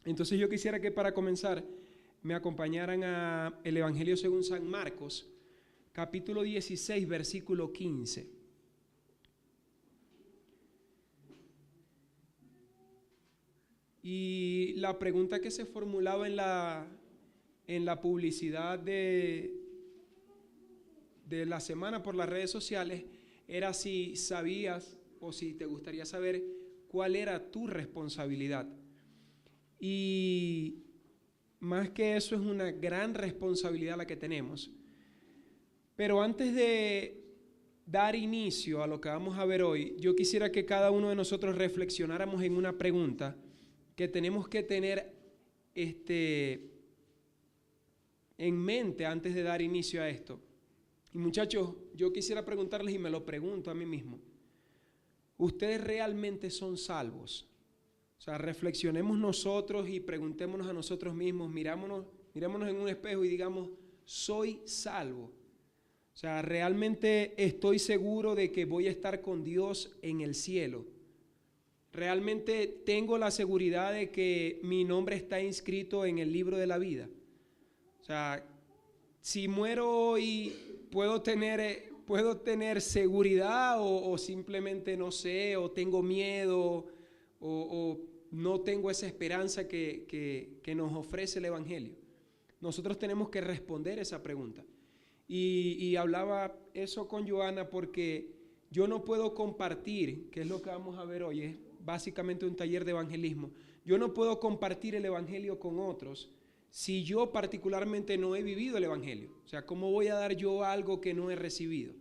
Entonces yo quisiera que para comenzar me acompañaran a el Evangelio según San Marcos, capítulo 16, versículo 15. Y la pregunta que se formulaba en la publicidad de la semana por las redes sociales era si sabías o si te gustaría saber cuál era tu responsabilidad. Y más que eso, es una gran responsabilidad la que tenemos. Pero antes de dar inicio a lo que vamos a ver hoy, yo quisiera que cada uno de nosotros reflexionáramos en una pregunta que tenemos que tener en mente antes de dar inicio a esto. Y muchachos, yo quisiera preguntarles, y me lo pregunto a mí mismo: ¿ustedes realmente son salvos? O sea, reflexionemos nosotros y preguntémonos a nosotros mismos, mirámonos en un espejo y digamos: ¿soy salvo? O sea, ¿realmente estoy seguro de que voy a estar con Dios en el cielo? ¿Realmente tengo la seguridad de que mi nombre está inscrito en el libro de la vida? O sea, si muero hoy, ¿puedo tener seguridad o simplemente no sé, o tengo miedo o no tengo esa esperanza que nos ofrece el Evangelio? Nosotros tenemos que responder esa pregunta. Y hablaba eso con Joana porque yo no puedo compartir, que es lo que vamos a ver hoy, es básicamente un taller de evangelismo. Yo no puedo compartir el Evangelio con otros si yo particularmente no he vivido el Evangelio. O sea, ¿cómo voy a dar yo algo que no he recibido?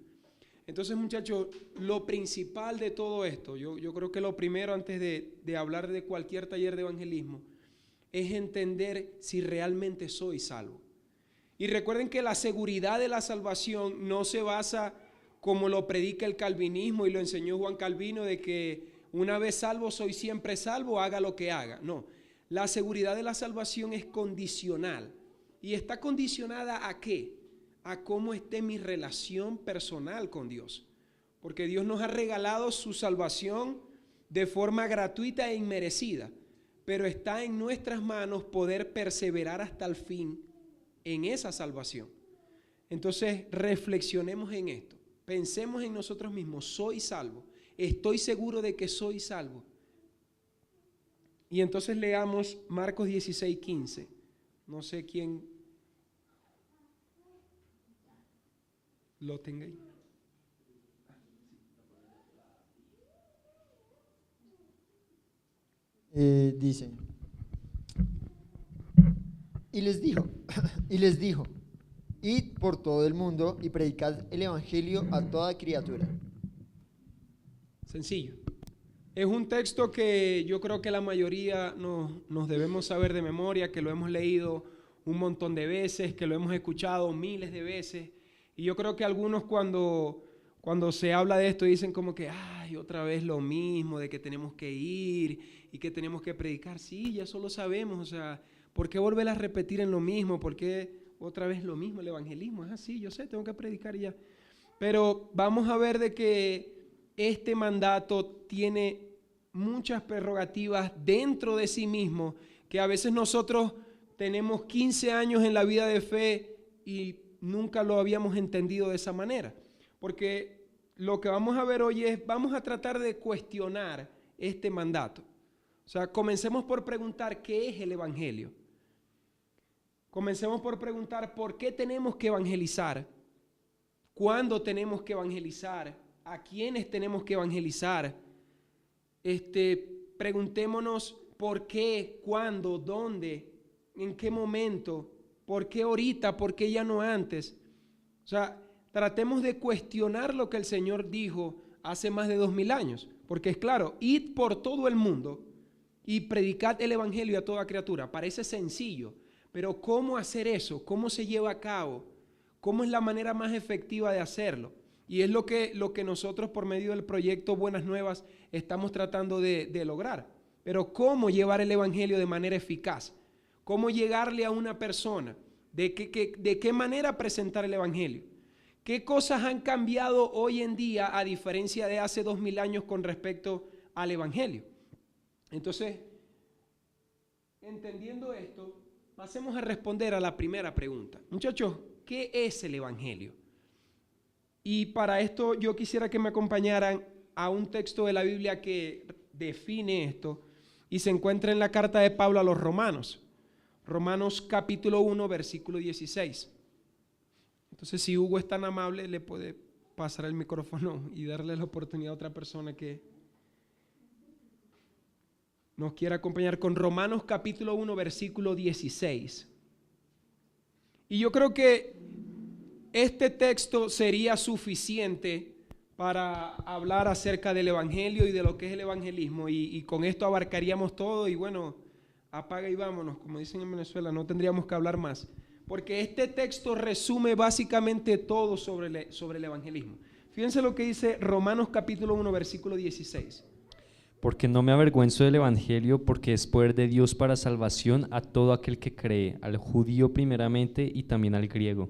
Entonces, muchachos, lo principal de todo esto, yo creo que lo primero antes de hablar de cualquier taller de evangelismo, es entender si realmente soy salvo. Y recuerden que la seguridad de la salvación no se basa como lo predica el calvinismo y lo enseñó Juan Calvino, de que una vez salvo soy siempre salvo, haga lo que haga. No, la seguridad de la salvación es condicional. ¿Y está condicionada a qué? A cómo esté mi relación personal con Dios. Porque Dios nos ha regalado su salvación de forma gratuita e inmerecida, pero está en nuestras manos poder perseverar hasta el fin en esa salvación. Entonces reflexionemos en esto, pensemos en nosotros mismos: soy salvo, estoy seguro de que soy salvo. Y entonces leamos Marcos 16, 15. No sé quién lo tenga ahí. Dice, y les dijo, id por todo el mundo y predicad el evangelio a toda criatura. Sencillo. Es un texto que yo creo que la mayoría nos debemos saber de memoria, que lo hemos leído un montón de veces, que lo hemos escuchado miles de veces. Y yo creo que algunos cuando se habla de esto dicen como que, ay, otra vez lo mismo, de que tenemos que ir y que tenemos que predicar. Sí, ya eso lo sabemos, o sea, ¿por qué volver a repetir en lo mismo? ¿Por qué otra vez lo mismo? El evangelismo es así, yo sé, tengo que predicar ya. Pero vamos a ver de que este mandato tiene muchas prerrogativas dentro de sí mismo, que a veces nosotros tenemos 15 años en la vida de fe y nunca lo habíamos entendido de esa manera. Porque lo que vamos a ver hoy vamos a tratar de cuestionar este mandato. O sea, comencemos por preguntar qué es el Evangelio. Comencemos por preguntar por qué tenemos que evangelizar, cuándo tenemos que evangelizar, a quiénes tenemos que evangelizar. Preguntémonos por qué, cuándo, dónde, en qué momento, por qué ahorita, por qué ya no antes. O sea, tratemos de cuestionar lo que el Señor dijo hace más de 2000 años, porque es claro, id por todo el mundo y predicad el evangelio a toda criatura. Parece sencillo, pero ¿cómo hacer eso? ¿Cómo se lleva a cabo? ¿Cómo es la manera más efectiva de hacerlo? Y es lo que nosotros por medio del proyecto Buenas Nuevas estamos tratando de lograr. Pero ¿cómo llevar el evangelio de manera eficaz? ¿Cómo llegarle a una persona? ¿De qué manera presentar el evangelio? ¿Qué cosas han cambiado hoy en día a diferencia de hace 2000 años con respecto al evangelio? Entonces, entendiendo esto, pasemos a responder a la primera pregunta. Muchachos, ¿qué es el Evangelio? Y para esto yo quisiera que me acompañaran a un texto de la Biblia que define esto y se encuentra en la carta de Pablo a los Romanos. Romanos capítulo 1, versículo 16. Entonces, si Hugo es tan amable, le puede pasar el micrófono y darle la oportunidad a otra persona que nos quiera acompañar con Romanos capítulo 1, versículo 16. Y yo creo que este texto sería suficiente para hablar acerca del Evangelio y de lo que es el evangelismo, y con esto abarcaríamos todo y bueno, apaga y vámonos, como dicen en Venezuela, no tendríamos que hablar más, porque este texto resume básicamente todo sobre el evangelismo. Fíjense lo que dice Romanos capítulo 1, versículo 16. Porque no me avergüenzo del Evangelio, porque es poder de Dios para salvación a todo aquel que cree, al judío primeramente y también al griego.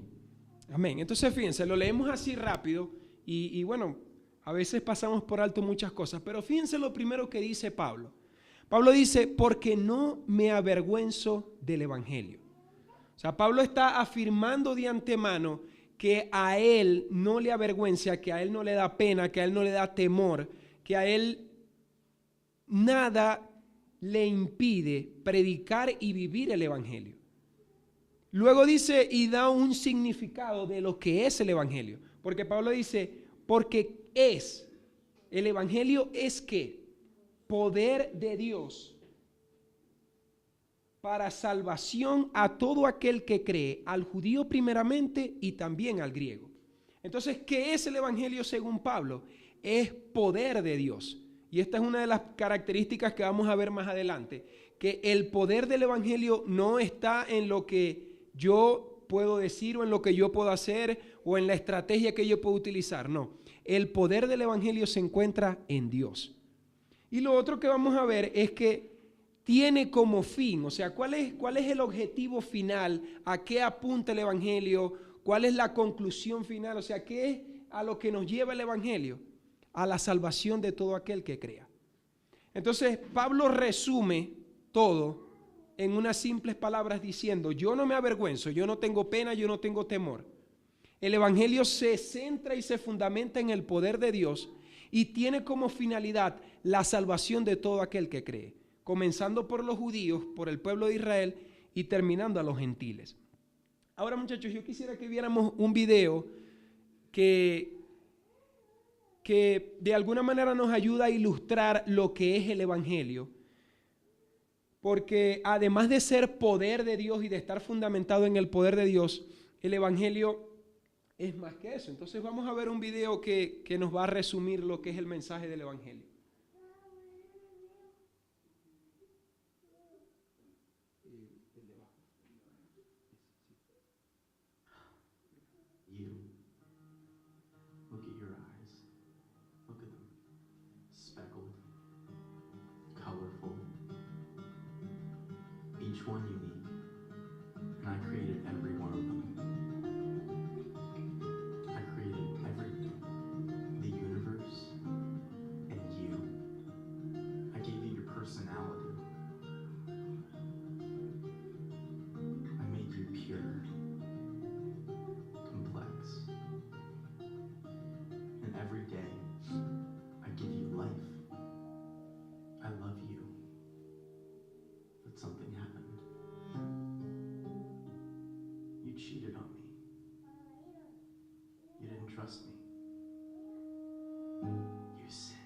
Amén. Entonces fíjense, lo leemos así rápido y bueno, a veces pasamos por alto muchas cosas, pero fíjense lo primero que dice Pablo. Pablo dice, porque no me avergüenzo del Evangelio. O sea, Pablo está afirmando de antemano que a él no le avergüenza, que a él no le da pena, que a él no le da temor, que a él nada le impide predicar y vivir el Evangelio. Luego dice y da un significado de lo que es el Evangelio. Porque Pablo dice, porque el Evangelio es ¿qué? Poder de Dios para salvación a todo aquel que cree, al judío primeramente y también al griego. Entonces, ¿qué es el Evangelio según Pablo? Es poder de Dios. Y esta es una de las características que vamos a ver más adelante, que el poder del Evangelio no está en lo que yo puedo decir o en lo que yo puedo hacer o en la estrategia que yo puedo utilizar. No, el poder del Evangelio se encuentra en Dios. Y lo otro que vamos a ver es que tiene como fin, o sea, ¿cuál es el objetivo final? ¿A qué apunta el Evangelio? ¿Cuál es la conclusión final? O sea, ¿qué es a lo que nos lleva el Evangelio? A la salvación de todo aquel que crea. Entonces, Pablo resume todo en unas simples palabras diciendo, yo no me avergüenzo, yo no tengo pena, yo no tengo temor. El Evangelio se centra y se fundamenta en el poder de Dios y tiene como finalidad la salvación de todo aquel que cree, comenzando por los judíos, por el pueblo de Israel y terminando a los gentiles. Ahora, muchachos, yo quisiera que viéramos un video que de alguna manera nos ayuda a ilustrar lo que es el Evangelio, porque además de ser poder de Dios y de estar fundamentado en el poder de Dios, el Evangelio es más que eso. Entonces vamos a ver un video que nos va a resumir lo que es el mensaje del Evangelio. Each one unique, and I created every one of them. I created everything, the universe, and you. I gave you your personality. I made you pure, complex, and every day I give you life. I love you. But something happened. You cheated on me. You didn't trust me. You sinned.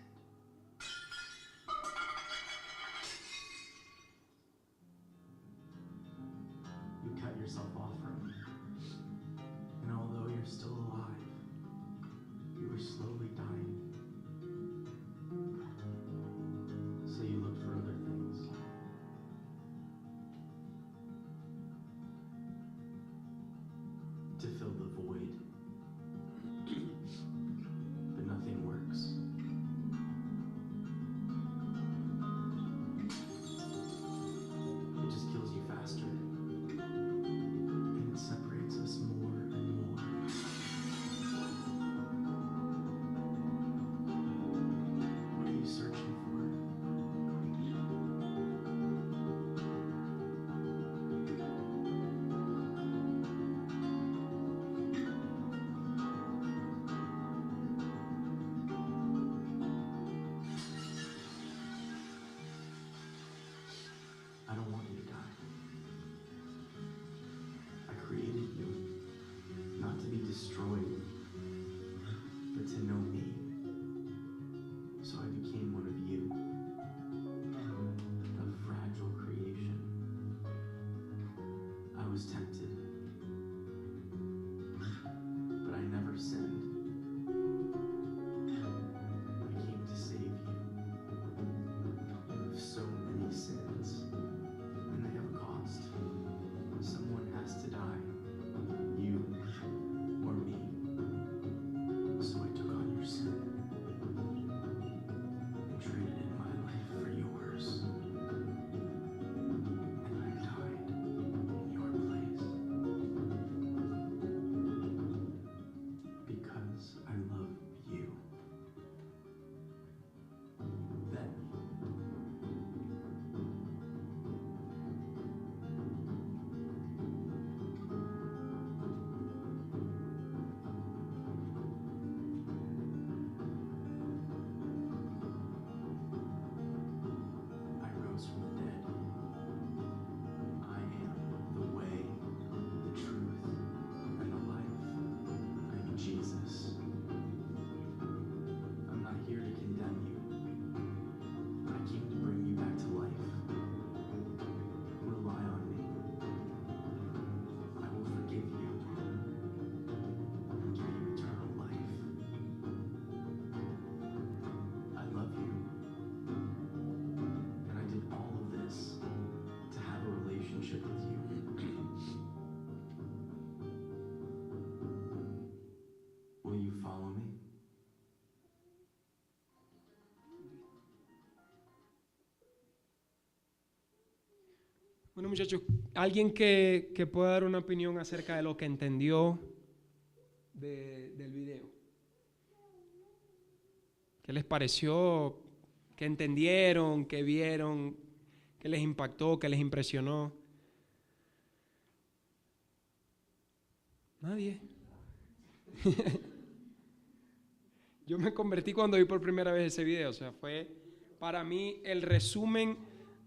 You cut yourself off from me. And although you're still alive, you were slowly dying. So you looked for other things. To fill the void. But nothing works. It just kills you faster. And it separates us more and more. What are you searching for? I don't want you to die. I created you not to be destroyed, but to know me. So I became one of you, a fragile creation. I was tempted, but I never sinned. I came to save you. You have so many sins, and they have a cost. Someone has to die, you or me. So I took on your sin and traded in my life for yours. And I died in your place. Because I love you. Then I rose from the dead. I am the way, the truth, and the life. I'm Jesus. I'm not here to condemn you. I came to bring you back to life. Rely on me. I will forgive you and give you eternal life. I love you. And I did all of this to have a relationship with you. Will you follow me? Bueno, muchachos, alguien que pueda dar una opinión acerca de lo que entendió del video. ¿Qué les pareció? ¿Qué entendieron? ¿Qué vieron? ¿Qué les impactó? ¿Qué les impresionó? Nadie. Yo me convertí cuando vi por primera vez ese video. O sea, fue para mí el resumen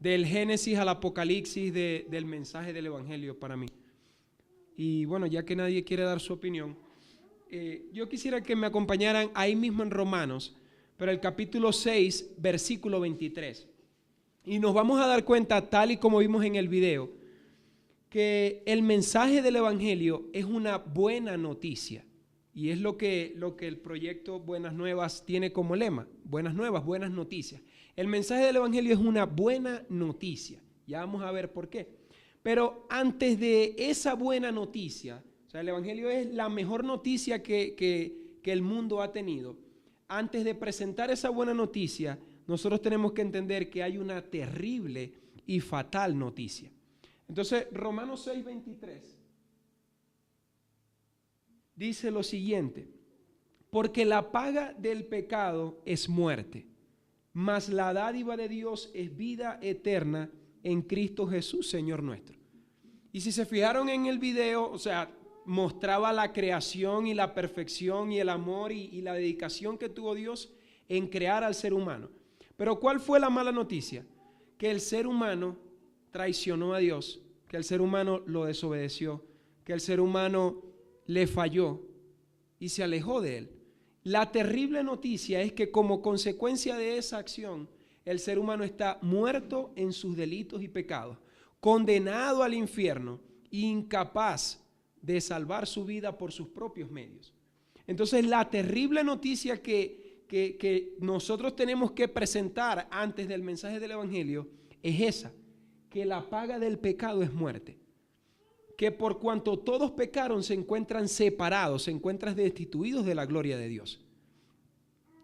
del Génesis al Apocalipsis del mensaje del Evangelio para mí. Y bueno, ya que nadie quiere dar su opinión, yo quisiera que me acompañaran ahí mismo en Romanos, pero el capítulo 6, versículo 23. Y nos vamos a dar cuenta, tal y como vimos en el video, que el mensaje del Evangelio es una buena noticia. Y es lo que el proyecto Buenas Nuevas tiene como lema. Buenas nuevas, buenas noticias. El mensaje del Evangelio es una buena noticia. Ya vamos a ver por qué. Pero antes de esa buena noticia, o sea, el Evangelio es la mejor noticia que el mundo ha tenido. Antes de presentar esa buena noticia, nosotros tenemos que entender que hay una terrible y fatal noticia. Entonces, Romanos 6:23 dice lo siguiente: porque la paga del pecado es muerte, mas la dádiva de Dios es vida eterna en Cristo Jesús, Señor nuestro. Y si se fijaron en el video, o sea, mostraba la creación y la perfección y el amor y la dedicación que tuvo Dios en crear al ser humano. Pero ¿cuál fue la mala noticia? Que el ser humano traicionó a Dios, que el ser humano lo desobedeció, que el ser humano le falló y se alejó de él. La terrible noticia es que como consecuencia de esa acción, el ser humano está muerto en sus delitos y pecados, condenado al infierno, incapaz de salvar su vida por sus propios medios. Entonces, la terrible noticia que nosotros tenemos que presentar antes del mensaje del Evangelio es esa, que la paga del pecado es muerte. Que por cuanto todos pecaron se encuentran separados, se encuentran destituidos de la gloria de Dios.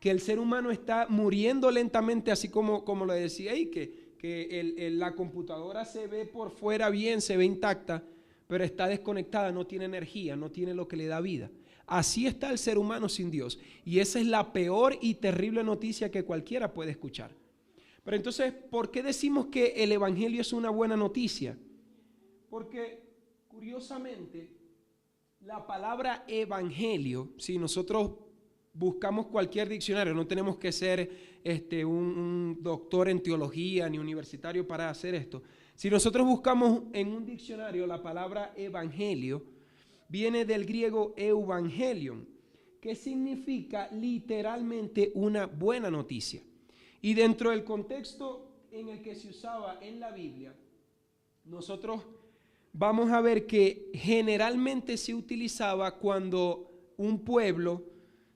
Que el ser humano está muriendo lentamente, así como lo decía ahí, que la computadora se ve por fuera bien, se ve intacta, pero está desconectada, no tiene energía, no tiene lo que le da vida. Así está el ser humano sin Dios. Y esa es la peor y terrible noticia que cualquiera puede escuchar. Pero entonces, ¿por qué decimos que el Evangelio es una buena noticia? Porque, curiosamente, la palabra evangelio, si nosotros buscamos cualquier diccionario, no tenemos que ser un doctor en teología ni universitario para hacer esto. Si nosotros buscamos en un diccionario la palabra evangelio, viene del griego evangelion, que significa literalmente una buena noticia. Y dentro del contexto en el que se usaba en la Biblia, nosotros vamos a ver que generalmente se utilizaba cuando un pueblo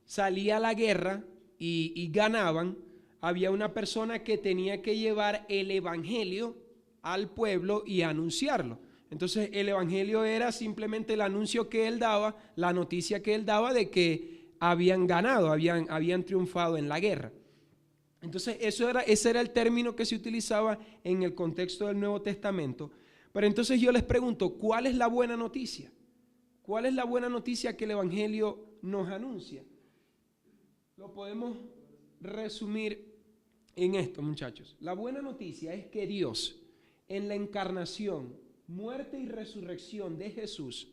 salía a la guerra y ganaban. Había una persona que tenía que llevar el evangelio al pueblo y anunciarlo. Entonces el evangelio era simplemente el anuncio que él daba, la noticia que él daba de que habían ganado, habían triunfado en la guerra. Entonces ese era el término que se utilizaba en el contexto del Nuevo Testamento. Pero entonces yo les pregunto, ¿cuál es la buena noticia? ¿Cuál es la buena noticia que el evangelio nos anuncia? Lo podemos resumir en esto, muchachos. La buena noticia es que Dios, en la encarnación, muerte y resurrección de Jesús,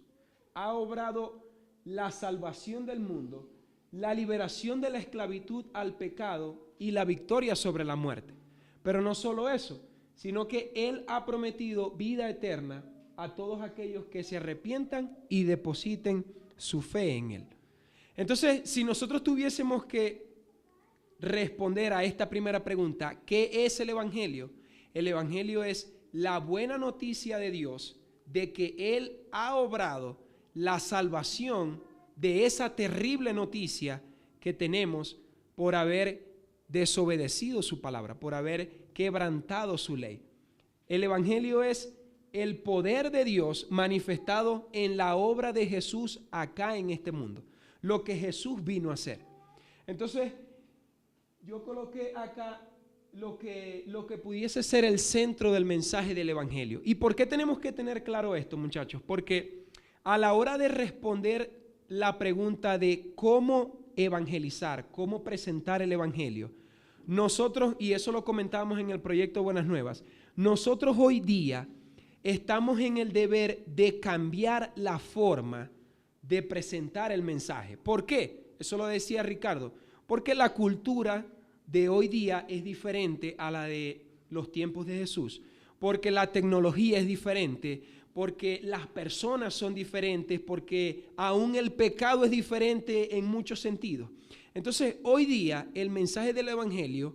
ha obrado la salvación del mundo, la liberación de la esclavitud al pecado y la victoria sobre la muerte. Pero no solo eso, sino que Él ha prometido vida eterna a todos aquellos que se arrepientan y depositen su fe en Él. Entonces, si nosotros tuviésemos que responder a esta primera pregunta, ¿qué es el evangelio? El evangelio es la buena noticia de Dios de que Él ha obrado la salvación de esa terrible noticia que tenemos por haber desobedecido su palabra, por haber quebrantado su ley. El evangelio es el poder de Dios manifestado en la obra de Jesús acá en este mundo, lo que Jesús vino a hacer. Entonces, yo coloqué acá lo que pudiese ser el centro del mensaje del evangelio. ¿Y por qué tenemos que tener claro esto, muchachos? Porque a la hora de responder la pregunta de cómo evangelizar, cómo presentar el evangelio, nosotros, y eso lo comentábamos en el proyecto Buenas Nuevas, nosotros hoy día estamos en el deber de cambiar la forma de presentar el mensaje. ¿Por qué? Eso lo decía Ricardo. Porque la cultura de hoy día es diferente a la de los tiempos de Jesús. Porque la tecnología es diferente, porque las personas son diferentes, porque aún el pecado es diferente en muchos sentidos. Entonces, hoy día el mensaje del evangelio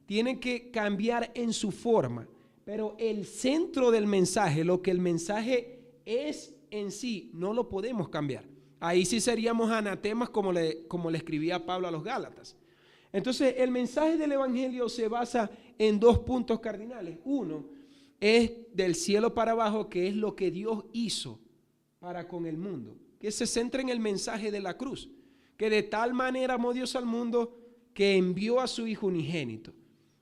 tiene que cambiar en su forma, pero el centro del mensaje, lo que el mensaje es en sí, no lo podemos cambiar. Ahí sí seríamos anatemas como le escribía Pablo a los Gálatas. Entonces, el mensaje del evangelio se basa en dos puntos cardinales. Uno es del cielo para abajo, que es lo que Dios hizo para con el mundo, que se centra en el mensaje de la cruz, que de tal manera amó Dios al mundo que envió a su Hijo unigénito.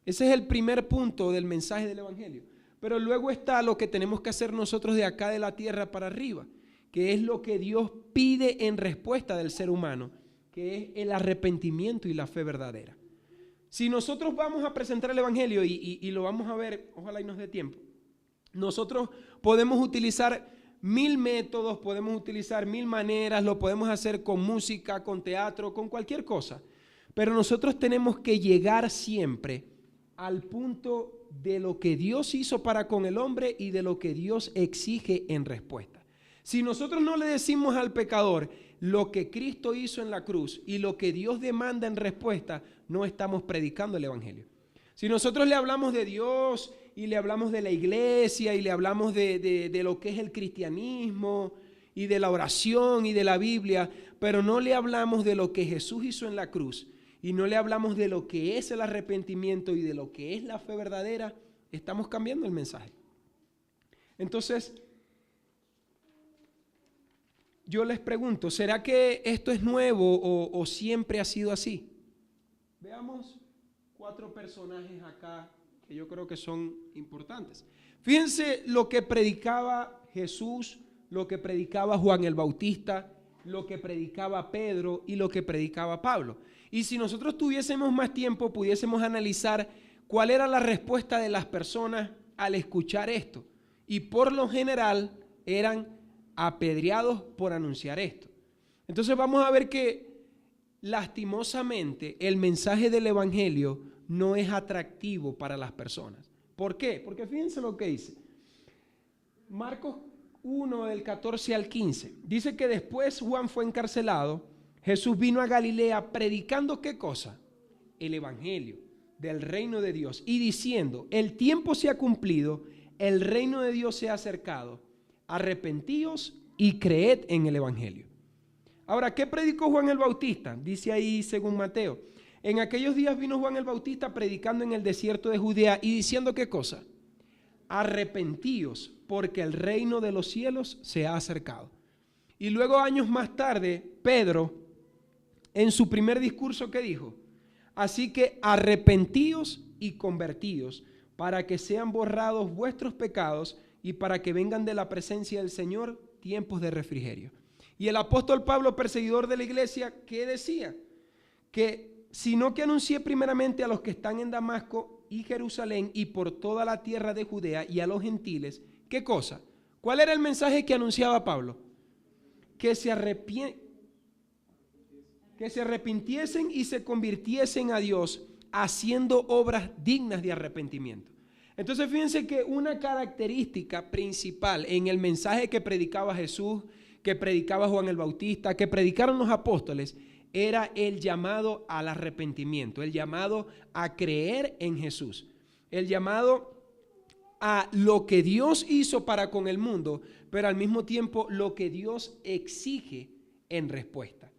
Ese es el primer punto del mensaje del evangelio. Pero luego está lo que tenemos que hacer nosotros de acá de la tierra para arriba, que es lo que Dios pide en respuesta del ser humano, que es el arrepentimiento y la fe verdadera. Si nosotros vamos a presentar el evangelio y lo vamos a ver, ojalá y nos dé tiempo, nosotros podemos utilizar 1000 métodos, podemos utilizar 1000 maneras, lo podemos hacer con música, con teatro, con cualquier cosa, pero nosotros tenemos que llegar siempre al punto de lo que Dios hizo para con el hombre y de lo que Dios exige en respuesta. Si nosotros no le decimos al pecador lo que Cristo hizo en la cruz y lo que Dios demanda en respuesta, no estamos predicando el evangelio. Si nosotros le hablamos de Dios y le hablamos de la iglesia y le hablamos de lo que es el cristianismo y de la oración y de la Biblia, pero no le hablamos de lo que Jesús hizo en la cruz y no le hablamos de lo que es el arrepentimiento y de lo que es la fe verdadera, estamos cambiando el mensaje. Entonces, yo les pregunto, ¿será que esto es nuevo o siempre ha sido así? Veamos 4 personajes acá que yo creo que son importantes. Fíjense lo que predicaba Jesús, lo que predicaba Juan el Bautista, lo que predicaba Pedro y lo que predicaba Pablo. Y si nosotros tuviésemos más tiempo, pudiésemos analizar cuál era la respuesta de las personas al escuchar esto. Y por lo general eran apedreados por anunciar esto. Entonces vamos a ver que lastimosamente el mensaje del evangelio no es atractivo para las personas. ¿Por qué? Porque fíjense lo que dice. Marcos 1 del 14 al 15. Dice que después Juan fue encarcelado. Jesús vino a Galilea predicando ¿qué cosa? El evangelio del reino de Dios y diciendo, el tiempo se ha cumplido, el reino de Dios se ha acercado, arrepentíos y creed en el evangelio. Ahora, ¿qué predicó Juan el Bautista? Dice ahí según Mateo. En aquellos días vino Juan el Bautista predicando en el desierto de Judea y diciendo ¿qué cosa? Arrepentíos, porque el reino de los cielos se ha acercado. Y luego años más tarde, Pedro, en su primer discurso, ¿qué dijo? Así que arrepentíos y convertíos, para que sean borrados vuestros pecados y para que vengan de la presencia del Señor tiempos de refrigerio. Y el apóstol Pablo, perseguidor de la iglesia, ¿qué decía? Que sino que anuncié primeramente a los que están en Damasco y Jerusalén y por toda la tierra de Judea y a los gentiles, ¿qué cosa? ¿Cuál era el mensaje que anunciaba Pablo? Que se arrepintiesen y se convirtiesen a Dios haciendo obras dignas de arrepentimiento. Entonces fíjense que una característica principal en el mensaje que predicaba Jesús, que predicaba Juan el Bautista, que predicaron los apóstoles, era el llamado al arrepentimiento, el llamado a creer en Jesús, el llamado a lo que Dios hizo para con el mundo, pero al mismo tiempo lo que Dios exige en respuesta.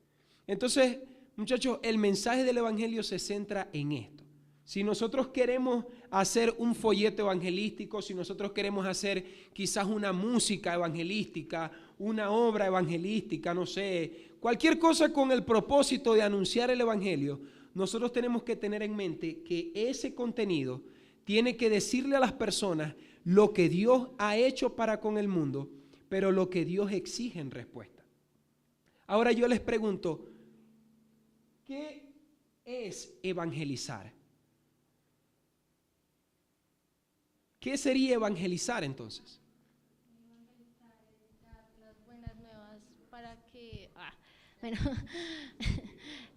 Entonces, muchachos, el mensaje del evangelio se centra en esto. Si nosotros queremos hacer un folleto evangelístico, si nosotros queremos hacer quizás una música evangelística, una obra evangelística, no sé, cualquier cosa con el propósito de anunciar el evangelio, nosotros tenemos que tener en mente que ese contenido tiene que decirle a las personas lo que Dios ha hecho para con el mundo, pero lo que Dios exige en respuesta. Ahora yo les pregunto, ¿qué es evangelizar? ¿Qué sería evangelizar entonces? Evangelizar es dar las buenas nuevas para que,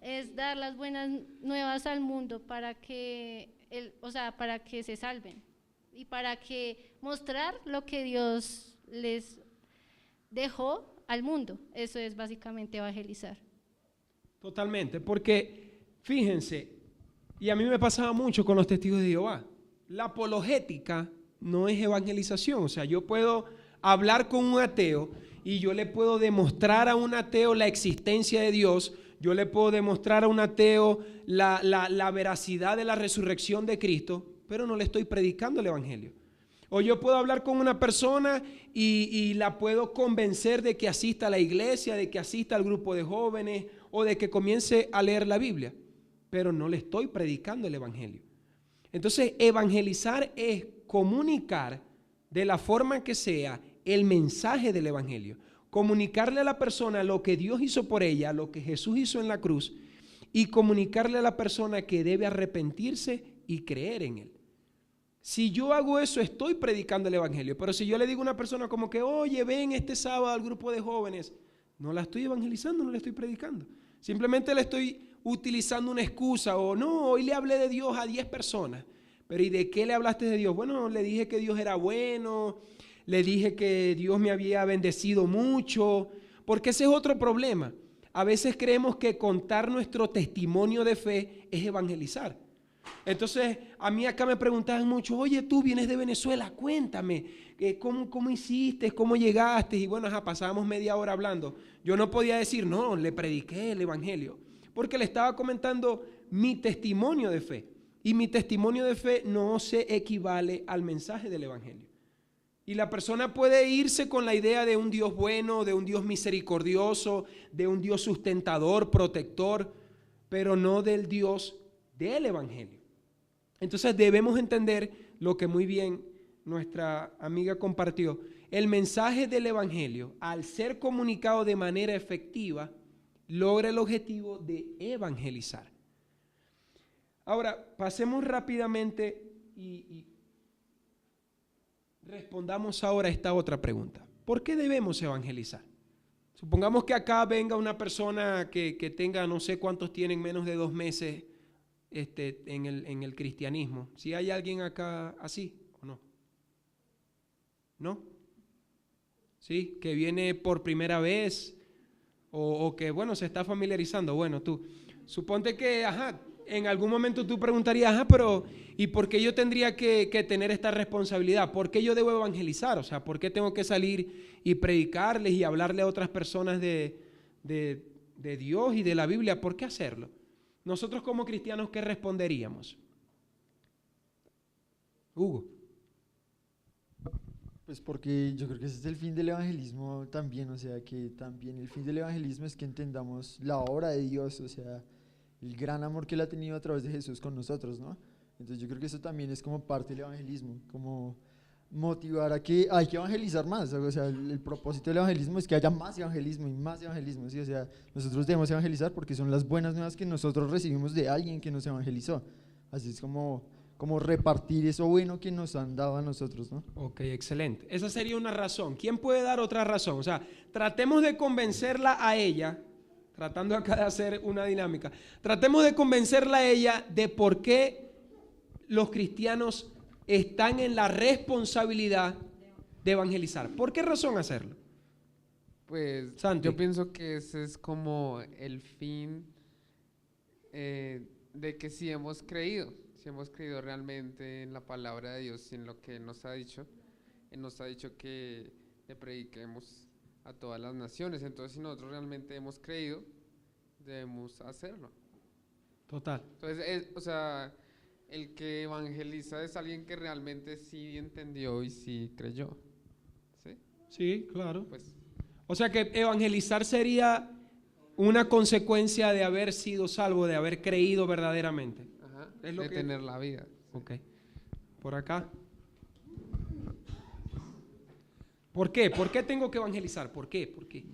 es dar las buenas nuevas al mundo para que, para que se salven y para que mostrar lo que Dios les dejó al mundo. Eso es básicamente evangelizar. Totalmente, porque fíjense, y a mí me pasaba mucho con los testigos de Jehová, la apologética no es evangelización. O sea, yo puedo hablar con un ateo y yo le puedo demostrar a un ateo la existencia de Dios, yo le puedo demostrar a un ateo la veracidad de la resurrección de Cristo, pero no le estoy predicando el evangelio. O yo puedo hablar con una persona y la puedo convencer de que asista a la iglesia, de que asista al grupo de jóvenes o de que comience a leer la Biblia, pero no le estoy predicando el evangelio. Entonces, evangelizar es comunicar de la forma que sea el mensaje del evangelio, comunicarle a la persona lo que Dios hizo por ella, lo que Jesús hizo en la cruz, y comunicarle a la persona que debe arrepentirse y creer en él. Si yo hago eso, estoy predicando el evangelio, pero si yo le digo a una persona como que, oye, ven este sábado al grupo de jóvenes, no la estoy evangelizando, no la estoy predicando. Simplemente le estoy utilizando una excusa, o no, hoy le hablé de Dios a 10 personas, pero ¿y de qué le hablaste de Dios? Bueno, le dije que Dios era bueno, le dije que Dios me había bendecido mucho, porque ese es otro problema. A veces creemos que contar nuestro testimonio de fe es evangelizar. Entonces, a mí acá me preguntaban mucho, oye, tú vienes de Venezuela, cuéntame, ¿cómo hiciste? ¿Cómo llegaste? Y bueno, pasábamos media hora hablando. Yo no podía decir, no, le prediqué el evangelio, porque le estaba comentando mi testimonio de fe. Y mi testimonio de fe no se equivale al mensaje del evangelio. Y la persona puede irse con la idea de un Dios bueno, de un Dios misericordioso, de un Dios sustentador, protector, pero no del Dios del evangelio. Entonces debemos entender lo que muy bien nuestra amiga compartió. El mensaje del evangelio, al ser comunicado de manera efectiva, logra el objetivo de evangelizar. Ahora, pasemos rápidamente y respondamos ahora a esta otra pregunta. ¿Por qué debemos evangelizar? Supongamos que acá venga una persona que tenga, no sé cuántos tienen menos de 2 meses en el cristianismo. ¿Si hay alguien acá así o no? ¿No? ¿sí? Que viene por primera vez o que, bueno, se está familiarizando. Bueno, tú, suponte que, en algún momento tú preguntarías, pero ¿y por qué yo tendría que tener esta responsabilidad? ¿Por qué yo debo evangelizar? O sea, ¿por qué tengo que salir y predicarles y hablarle a otras personas de Dios y de la Biblia? ¿Por qué hacerlo? Nosotros como cristianos, ¿qué responderíamos? Hugo. Pues porque yo creo que ese es el fin del evangelismo también, o sea, que también el fin del evangelismo es que entendamos la obra de Dios, o sea, el gran amor que Él ha tenido a través de Jesús con nosotros, ¿no? Entonces yo creo que eso también es como parte del evangelismo, como motivar a que hay que evangelizar más, o sea, el propósito del evangelismo es que haya más evangelismo, ¿sí? O sea, nosotros debemos evangelizar porque son las buenas nuevas que nosotros recibimos de alguien que nos evangelizó, así es como repartir eso bueno que nos han dado a nosotros, ¿no? Ok, excelente. Esa sería una razón. ¿Quién puede dar otra razón? O sea, tratemos de convencerla a ella, tratando acá de hacer una dinámica, tratemos de convencerla a ella de por qué los cristianos están en la responsabilidad de evangelizar. ¿Por qué razón hacerlo? Pues Santi. yo pienso que ese es como el fin de que si hemos creído realmente en la palabra de Dios y en lo que Él nos ha dicho. Él nos ha dicho que le prediquemos a todas las naciones. Entonces, si nosotros realmente hemos creído, debemos hacerlo. Total. Entonces, o sea, el que evangeliza es alguien que realmente sí entendió y sí creyó. ¿Sí? Sí, claro. Pues, O sea que evangelizar sería una consecuencia de haber sido salvo, de haber creído verdaderamente. ajá, Es lo de que- tener la vida. Ok. Por acá. ¿Por qué? ¿Por qué tengo que evangelizar? ¿Por qué? ¿Por qué?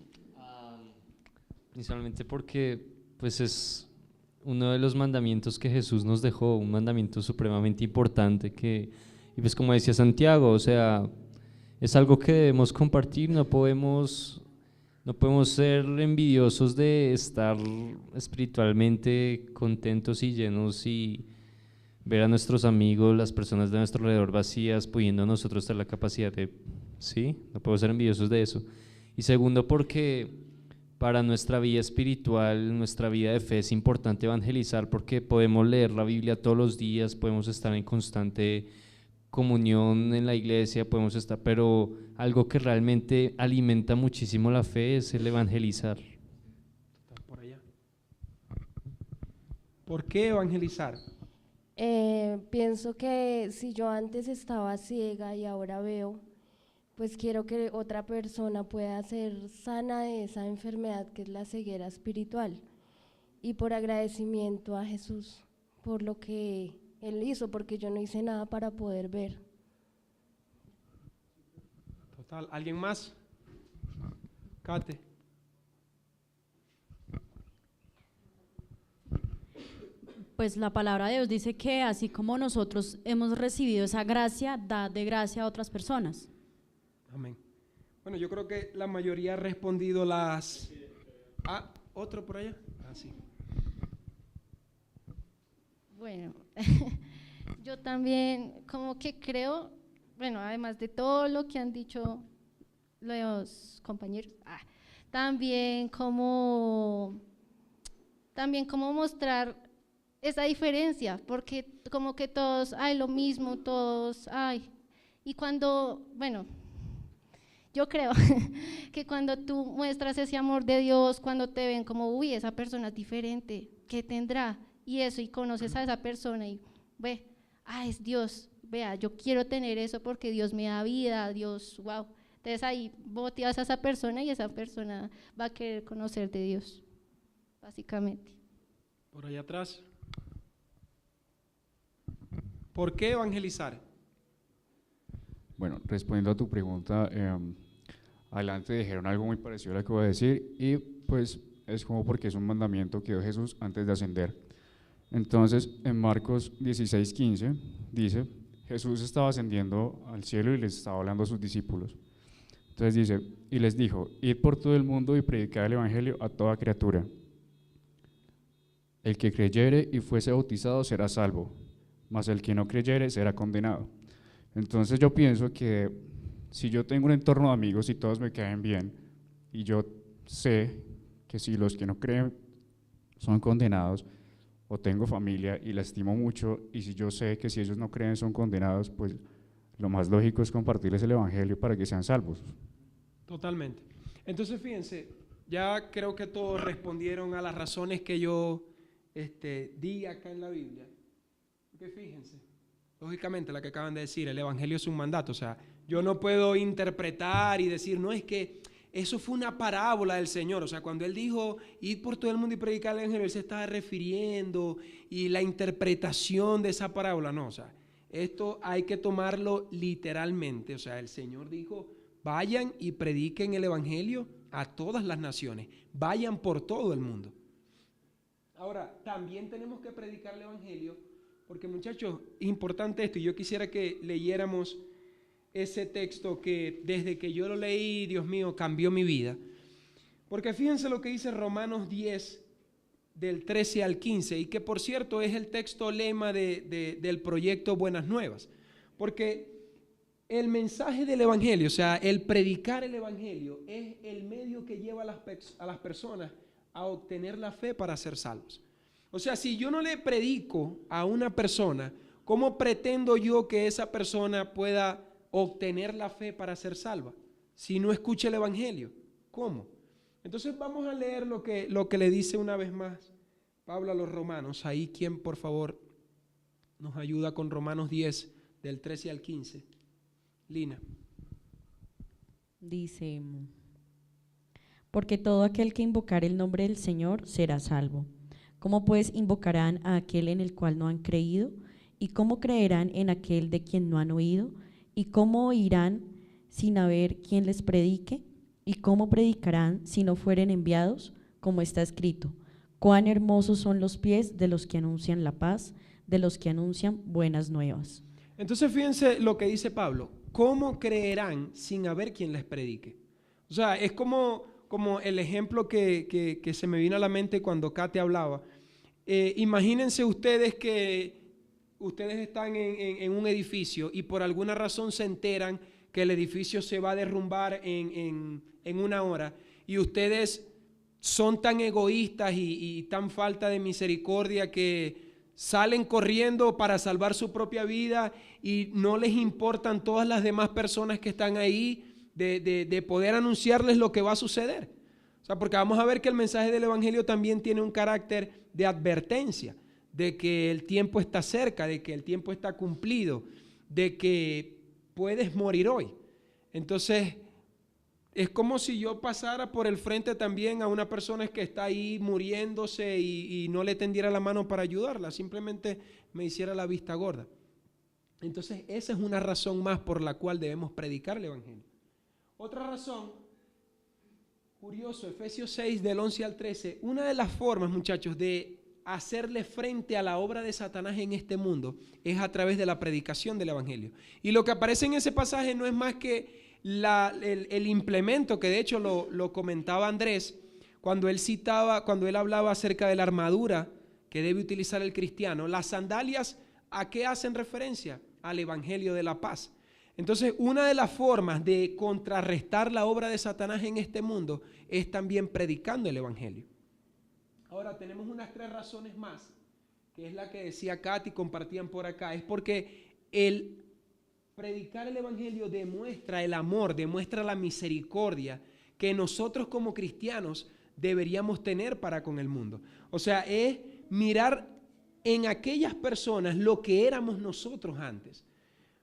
Principalmente porque pues es uno de los mandamientos que Jesús nos dejó, un mandamiento supremamente importante y pues como decía Santiago, o sea, es algo que debemos compartir, no podemos ser envidiosos de estar espiritualmente contentos y llenos y ver a nuestros amigos, las personas de nuestro alrededor vacías, pudiendo nosotros tener la capacidad de, sí, no podemos ser envidiosos de eso. Y segundo, porque para nuestra vida espiritual, nuestra vida de fe es importante evangelizar porque podemos leer la Biblia todos los días, podemos estar en constante comunión en la iglesia, podemos estar, pero algo que realmente alimenta muchísimo la fe es el evangelizar. Por allá. ¿Por qué evangelizar? Pienso que si yo antes estaba ciega y ahora veo, pues quiero que otra persona pueda ser sana de esa enfermedad que es la ceguera espiritual. Y por agradecimiento a Jesús por lo que Él hizo, porque yo no hice nada para poder ver. Total. ¿Alguien más? Kate. Pues la palabra de Dios dice que así como nosotros hemos recibido esa gracia, da de gracia a otras personas. Amén. Bueno, yo creo que la mayoría ha respondido las... Ah, ¿otro por allá? Ah, sí. Bueno, yo también como que creo, bueno, además de todo lo que han dicho los compañeros, también como mostrar esa diferencia, porque como que todos hay lo mismo, todos hay. Y cuando, bueno, yo creo que cuando tú muestras ese amor de Dios, cuando te ven como, uy, esa persona es diferente, ¿qué tendrá? Y eso, y conoces a esa persona y ve, es Dios, vea, yo quiero tener eso porque Dios me da vida, Dios, wow. Entonces ahí motivas a esa persona y esa persona va a querer conocer de Dios, básicamente. Por allá atrás. ¿Por qué evangelizar? Bueno, respondiendo a tu pregunta, adelante dijeron algo muy parecido a lo que voy a decir y pues es como porque es un mandamiento que dio Jesús antes de ascender. Entonces, en Marcos 16:15 dice, Jesús estaba ascendiendo al cielo y les estaba hablando a sus discípulos. Entonces dice, y les dijo, id por todo el mundo y predicad el evangelio a toda criatura. El que creyere y fuese bautizado será salvo, mas el que no creyere será condenado. Entonces yo pienso que si yo tengo un entorno de amigos y todos me caen bien, y yo sé que si los que no creen son condenados, o tengo familia y la estimo mucho, y si yo sé que si ellos no creen son condenados, pues lo más lógico es compartirles el evangelio para que sean salvos. Totalmente. Entonces, fíjense, ya creo que todos respondieron a las razones que yo di acá en la Biblia. Porque fíjense, lógicamente la que acaban de decir, el evangelio es un mandato. O sea, yo no puedo interpretar y decir, no, es que eso fue una parábola del Señor. O sea, cuando Él dijo, id por todo el mundo y predicar el evangelio, Él se estaba refiriendo, y la interpretación de esa parábola, no, o sea, esto hay que tomarlo literalmente. O sea, el Señor dijo, vayan y prediquen el evangelio a todas las naciones, vayan por todo el mundo. Ahora, también tenemos que predicar el evangelio, porque muchachos, es importante esto, y yo quisiera que leyéramos ese texto que desde que yo lo leí, Dios mío, cambió mi vida. Porque fíjense lo que dice Romanos 10, del 13 al 15, y que por cierto es el texto lema del proyecto Buenas Nuevas. Porque el mensaje del evangelio, o sea, el predicar el evangelio, es el medio que lleva a las personas a obtener la fe para ser salvos. O sea, si yo no le predico a una persona, ¿cómo pretendo yo que esa persona pueda obtener la fe para ser salva? Si no escucha el evangelio, ¿cómo? Entonces vamos a leer lo que le dice una vez más Pablo a los romanos. Ahí, ¿quién por favor nos ayuda con Romanos 10, del 13 al 15? Lina. Dice, porque todo aquel que invocare el nombre del Señor será salvo. ¿Cómo pues invocarán a aquel en el cual no han creído? ¿Y cómo creerán en aquel de quien no han oído? ¿Y cómo oirán sin haber quien les predique? ¿Y cómo predicarán si no fueren enviados? Como está escrito, cuán hermosos son los pies de los que anuncian la paz, de los que anuncian buenas nuevas. Entonces fíjense lo que dice Pablo, ¿cómo creerán sin haber quien les predique? O sea, es como el ejemplo que se me vino a la mente cuando Kate hablaba. Imagínense ustedes que ustedes están en un edificio y por alguna razón se enteran que el edificio se va a derrumbar en una hora, y ustedes son tan egoístas y tan falta de misericordia que salen corriendo para salvar su propia vida y no les importan todas las demás personas que están ahí de poder anunciarles lo que va a suceder. O sea, porque vamos a ver que el mensaje del evangelio también tiene un carácter de advertencia, de que el tiempo está cerca, de que el tiempo está cumplido, de que puedes morir hoy. Entonces, es como si yo pasara por el frente también a una persona que está ahí muriéndose y no le tendiera la mano para ayudarla, simplemente me hiciera la vista gorda. Entonces, esa es una razón más por la cual debemos predicar el evangelio. Otra razón, curioso, Efesios 6 del 11 al 13, una de las formas, muchachos, de hacerle frente a la obra de Satanás en este mundo es a través de la predicación del evangelio. Y lo que aparece en ese pasaje no es más que el implemento, que de hecho lo comentaba Andrés cuando él hablaba acerca de la armadura que debe utilizar el cristiano. Las sandalias, ¿a qué hacen referencia? Al evangelio de la paz. Entonces, una de las formas de contrarrestar la obra de Satanás en este mundo es también predicando el evangelio. Ahora, tenemos unas 3 razones más, que es la que decía Katy, compartían por acá. Es porque el predicar el evangelio demuestra el amor, demuestra la misericordia que nosotros como cristianos deberíamos tener para con el mundo. O sea, es mirar en aquellas personas lo que éramos nosotros antes.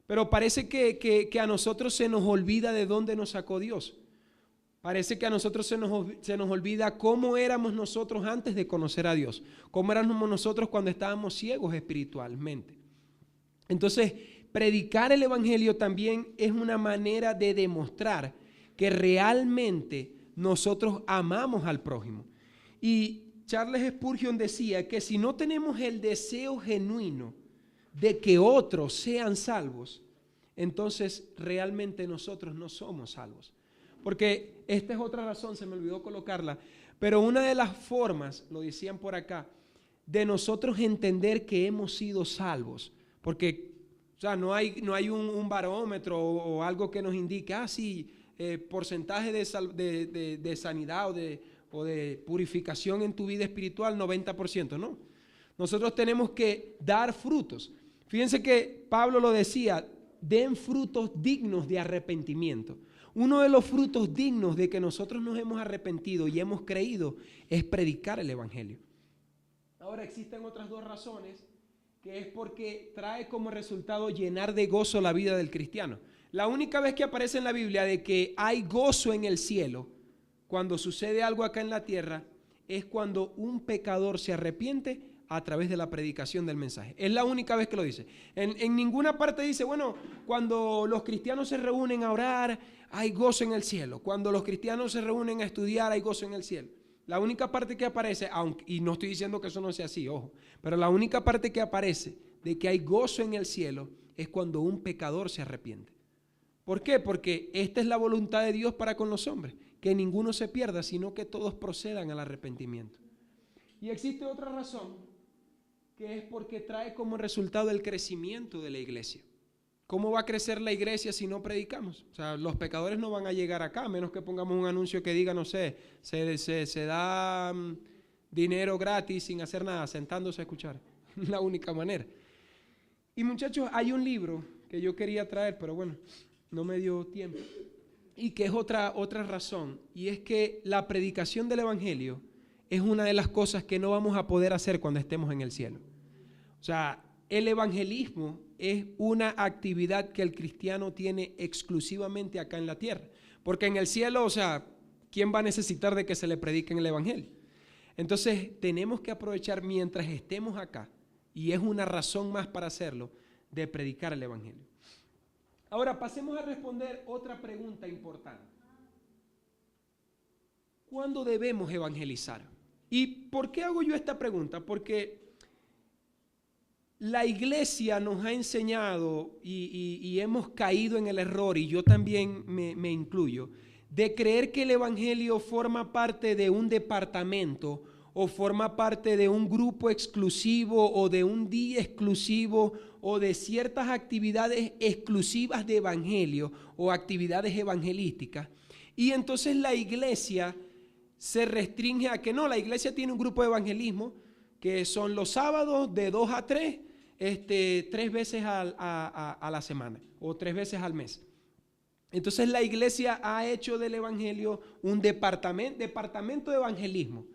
Pero parece que a nosotros se nos olvida de dónde nos sacó Dios. Parece que a nosotros se nos olvida cómo éramos nosotros antes de conocer a Dios. Cómo éramos nosotros cuando estábamos ciegos espiritualmente. Entonces, predicar el evangelio también es una manera de demostrar que realmente nosotros amamos al prójimo. Y Charles Spurgeon decía que si no tenemos el deseo genuino de que otros sean salvos, entonces realmente nosotros no somos salvos. Porque esta es otra razón, se me olvidó colocarla, pero una de las formas, lo decían por acá, de nosotros entender que hemos sido salvos, porque sea, no hay un barómetro o algo que nos indique, sí, porcentaje de sanidad o de purificación en tu vida espiritual, 90%, no. Nosotros tenemos que dar frutos. Fíjense que Pablo lo decía, den frutos dignos de arrepentimiento. Uno de los frutos dignos de que nosotros nos hemos arrepentido y hemos creído es predicar el Evangelio. Ahora existen otras dos razones, que es porque trae como resultado llenar de gozo la vida del cristiano. La única vez que aparece en la Biblia de que hay gozo en el cielo, cuando sucede algo acá en la tierra, es cuando un pecador se arrepiente a través de la predicación del mensaje. Es la única vez que lo dice. En ninguna parte dice, bueno, cuando los cristianos se reúnen a orar, hay gozo en el cielo. Cuando los cristianos se reúnen a estudiar, hay gozo en el cielo. La única parte que aparece, y no estoy diciendo que eso no sea así, ojo, pero la única parte que aparece de que hay gozo en el cielo es cuando un pecador se arrepiente. ¿Por qué? Porque esta es la voluntad de Dios para con los hombres, que ninguno se pierda, sino que todos procedan al arrepentimiento. Y existe otra razón, que es porque trae como resultado el crecimiento de la iglesia. ¿Cómo va a crecer la iglesia si no predicamos? O sea, los pecadores no van a llegar acá, a menos que pongamos un anuncio que diga, no sé, se da dinero gratis sin hacer nada, sentándose a escuchar. La única manera. Y muchachos, hay un libro que yo quería traer, pero bueno, no me dio tiempo. Y que es otra razón, y es que la predicación del Evangelio es una de las cosas que no vamos a poder hacer cuando estemos en el cielo. O sea, el evangelismo es una actividad que el cristiano tiene exclusivamente acá en la tierra. Porque en el cielo, o sea, ¿quién va a necesitar de que se le predique el evangelio? Entonces, tenemos que aprovechar mientras estemos acá, y es una razón más para hacerlo, de predicar el evangelio. Ahora, pasemos a responder otra pregunta importante. ¿Cuándo debemos evangelizar? ¿Y por qué hago yo esta pregunta? Porque la iglesia nos ha enseñado y hemos caído en el error, y yo también me incluyo, de creer que el evangelio forma parte de un departamento o forma parte de un grupo exclusivo o de un día exclusivo o de ciertas actividades exclusivas de evangelio o actividades evangelísticas. Y entonces la iglesia se restringe a que no, la iglesia tiene un grupo de evangelismo que son los sábados de 2 a 3, 3 veces a la semana o 3 veces al mes. Entonces la iglesia ha hecho del evangelio un departamento de evangelismo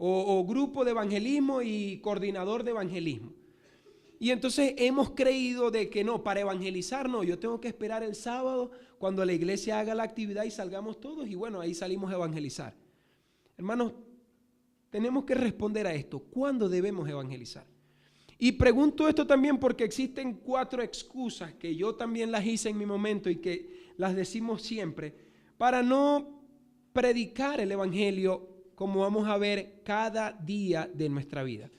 o grupo de evangelismo y coordinador de evangelismo. Y entonces hemos creído de que no, para evangelizar no, yo tengo que esperar el sábado cuando la iglesia haga la actividad y salgamos todos y bueno, ahí salimos a evangelizar. Hermanos, tenemos que responder a esto. ¿Cuándo debemos evangelizar? Y pregunto esto también porque existen 4 excusas que yo también las hice en mi momento y que las decimos siempre para no predicar el evangelio como vamos a ver cada día de nuestra vida.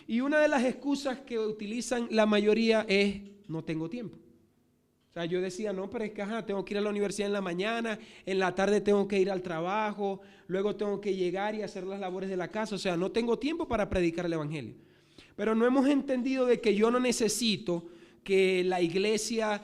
Y una de las excusas que utilizan la mayoría es no tengo tiempo. O sea, yo decía, no, pero es que tengo que ir a la universidad en la mañana, en la tarde tengo que ir al trabajo, luego tengo que llegar y hacer las labores de la casa. O sea, no tengo tiempo para predicar el evangelio. Pero no hemos entendido de que yo no necesito que la iglesia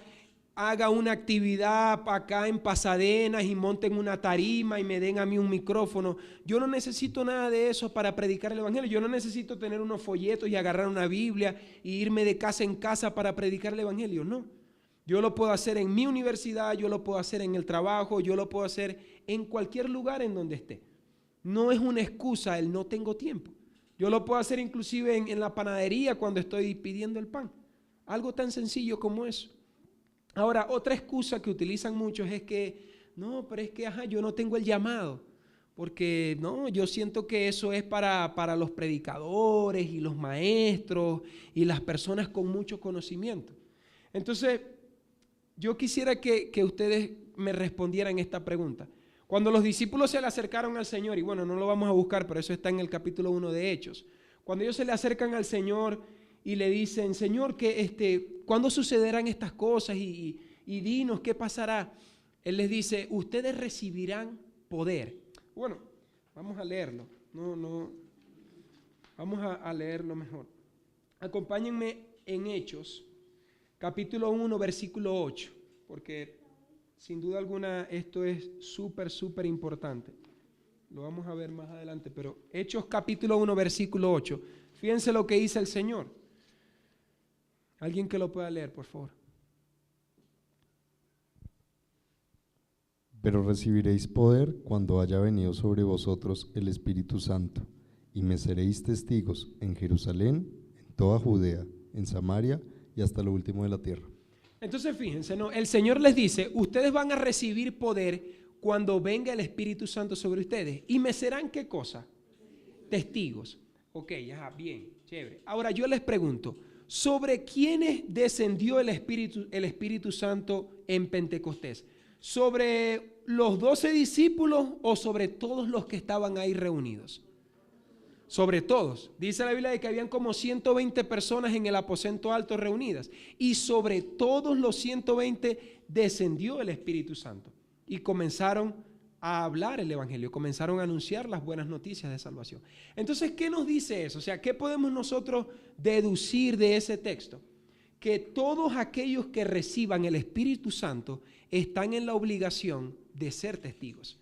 haga una actividad acá en Pasadena y monten una tarima y me den a mí un micrófono. Yo no necesito nada de eso para predicar el evangelio. Yo no necesito tener unos folletos y agarrar una Biblia e irme de casa en casa para predicar el evangelio. No. Yo lo puedo hacer en mi universidad, yo lo puedo hacer en el trabajo, yo lo puedo hacer en cualquier lugar en donde esté. No es una excusa el no tengo tiempo. Yo lo puedo hacer inclusive en la panadería cuando estoy pidiendo el pan. Algo tan sencillo como eso. Ahora, otra excusa que utilizan muchos es que, no, pero es que yo no tengo el llamado. Porque no, yo siento que eso es para los predicadores y los maestros y las personas con mucho conocimiento. Entonces, yo quisiera que ustedes me respondieran esta pregunta. Cuando los discípulos se le acercaron al Señor, y bueno, no lo vamos a buscar, pero eso está en el capítulo 1 de Hechos. Cuando ellos se le acercan al Señor y le dicen, Señor, ¿cuándo sucederán estas cosas? Y dinos, ¿qué pasará? Él les dice, ustedes recibirán poder. Bueno, vamos a leerlo. Vamos a leerlo mejor. Acompáñenme en Hechos, capítulo 1, versículo 8, porque sin duda alguna esto es súper importante. Lo vamos a ver más adelante, pero Hechos capítulo 1, versículo 8. Fíjense lo que dice el Señor. Alguien que lo pueda leer, por favor. Pero recibiréis poder cuando haya venido sobre vosotros el Espíritu Santo, y me seréis testigos en Jerusalén, en toda Judea, en Samaria y hasta lo último de la tierra. Entonces fíjense, ¿no? El Señor les dice, ustedes van a recibir poder cuando venga el Espíritu Santo sobre ustedes. ¿Y me serán qué cosa? Testigos. Ok, ajá, bien, chévere. Ahora yo les pregunto, ¿sobre quiénes descendió el Espíritu Santo en Pentecostés? ¿Sobre los 12 discípulos o sobre todos los que estaban ahí reunidos? Sobre todos. Dice la Biblia de que habían como 120 personas en el aposento alto reunidas. Y sobre todos los 120 descendió el Espíritu Santo. Y comenzaron a hablar el Evangelio, comenzaron a anunciar las buenas noticias de salvación. Entonces, ¿qué nos dice eso? O sea, ¿qué podemos nosotros deducir de ese texto? Que todos aquellos que reciban el Espíritu Santo están en la obligación de ser testigos.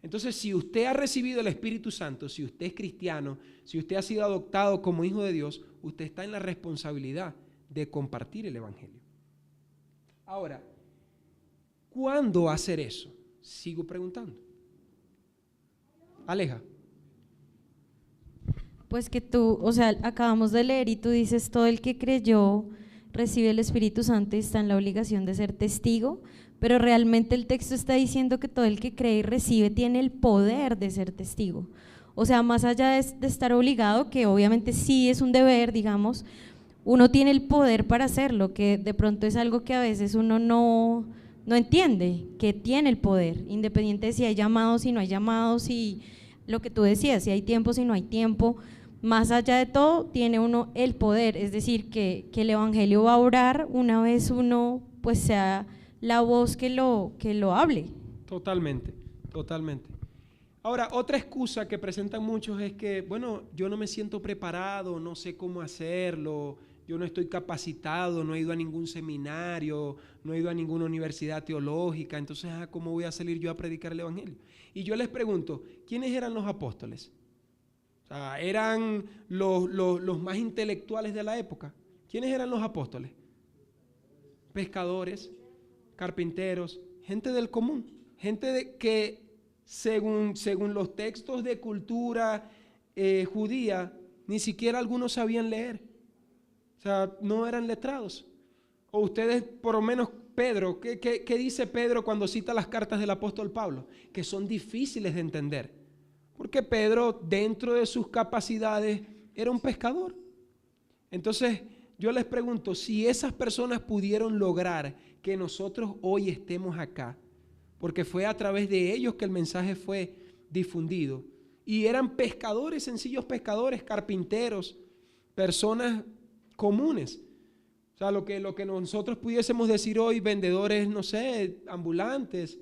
Entonces, si usted ha recibido el Espíritu Santo, si usted es cristiano, si usted ha sido adoptado como hijo de Dios, usted está en la responsabilidad de compartir el Evangelio. Ahora, ¿cuándo hacer eso? Sigo preguntando. Aleja. Pues que tú, o sea, acabamos de leer y tú dices, todo el que creyó recibe el Espíritu Santo y está en la obligación de ser testigo, pero realmente el texto está diciendo que todo el que cree y recibe tiene el poder de ser testigo. O sea, más allá de estar obligado, que obviamente sí es un deber, digamos, uno tiene el poder para hacerlo, que de pronto es algo que a veces uno no entiende, que tiene el poder, independiente de si hay llamados, si no hay llamados, si lo que tú decías, si hay tiempo, si no hay tiempo. Más allá de todo, tiene uno el poder, es decir, que el Evangelio va a orar una vez uno pues sea la voz que lo hable. Totalmente. Ahora, otra excusa que presentan muchos es que, bueno, yo no me siento preparado, no sé cómo hacerlo, yo no estoy capacitado, no he ido a ningún seminario, no he ido a ninguna universidad teológica, entonces, ¿cómo voy a salir yo a predicar el Evangelio? Y yo les pregunto, ¿quiénes eran los apóstoles? O sea, ¿eran los más intelectuales de la época? ¿Quiénes eran los apóstoles? Pescadores, carpinteros, gente del común, gente que según los textos de cultura judía, ni siquiera algunos sabían leer. O sea, no eran letrados. O ustedes, por lo menos Pedro, ¿qué dice Pedro cuando cita las cartas del apóstol Pablo? Que son difíciles de entender. Porque Pedro, dentro de sus capacidades, era un pescador. Entonces, yo les pregunto, si esas personas pudieron lograr que nosotros hoy estemos acá, porque fue a través de ellos que el mensaje fue difundido, y eran pescadores, sencillos pescadores, carpinteros, personas comunes. O sea, lo que nosotros pudiésemos decir hoy, vendedores, no sé, ambulantes,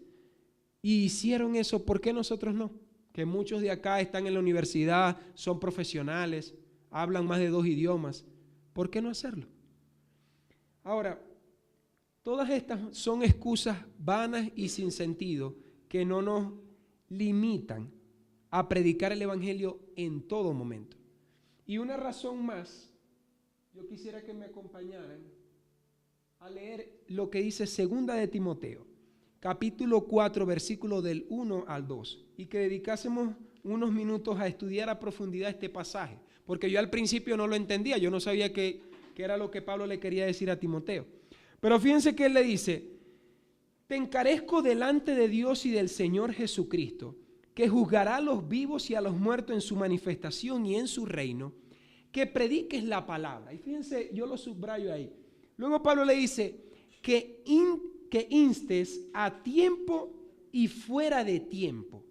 y hicieron eso, ¿por qué nosotros no? Que muchos de acá están en la universidad, son profesionales, hablan más de 2 idiomas. ¿Por qué no hacerlo? Ahora, todas estas son excusas vanas y sin sentido que no nos limitan a predicar el Evangelio en todo momento. Y una razón más, yo quisiera que me acompañaran a leer lo que dice 2 de Timoteo, capítulo 4, versículo del 1 al 2, y que dedicásemos unos minutos a estudiar a profundidad este pasaje, porque yo al principio no lo entendía, yo no sabía qué era lo que Pablo le quería decir a Timoteo. Pero fíjense que él le dice, te encarezco delante de Dios y del Señor Jesucristo, que juzgará a los vivos y a los muertos en su manifestación y en su reino, que prediques la palabra. Y fíjense, yo lo subrayo ahí. Luego Pablo le dice, que instes a tiempo y fuera de tiempo.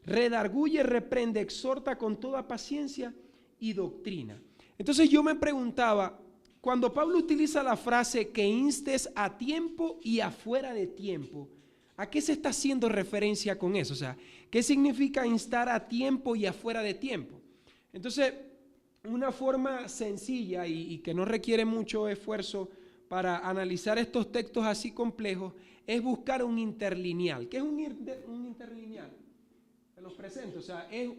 Redarguye, reprende, exhorta con toda paciencia y doctrina. Entonces yo me preguntaba, cuando Pablo utiliza la frase que instes a tiempo y afuera de tiempo, ¿a qué se está haciendo referencia con eso? O sea, ¿qué significa instar a tiempo y afuera de tiempo? Entonces, una forma sencilla y que no requiere mucho esfuerzo para analizar estos textos así complejos es buscar un interlineal. ¿Qué es un interlineal? Se los presento, o sea, es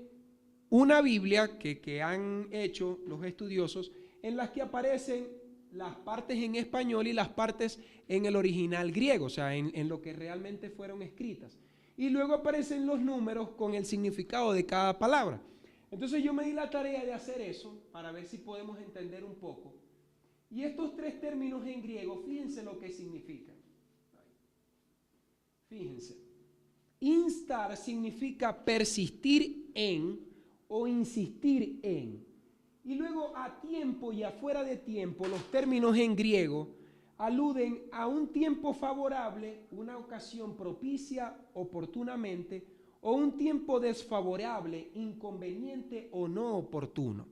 una Biblia que han hecho los estudiosos en las que aparecen las partes en español y las partes en el original griego, o sea, en lo que realmente fueron escritas. Y luego aparecen los números con el significado de cada palabra. Entonces yo me di la tarea de hacer eso para ver si podemos entender un poco. Y estos tres términos en griego, fíjense lo que significan. Fíjense. Instar significa persistir en o insistir en. Y luego a tiempo y afuera de tiempo, los términos en griego aluden a un tiempo favorable, una ocasión propicia oportunamente, o un tiempo desfavorable, inconveniente o no oportuno.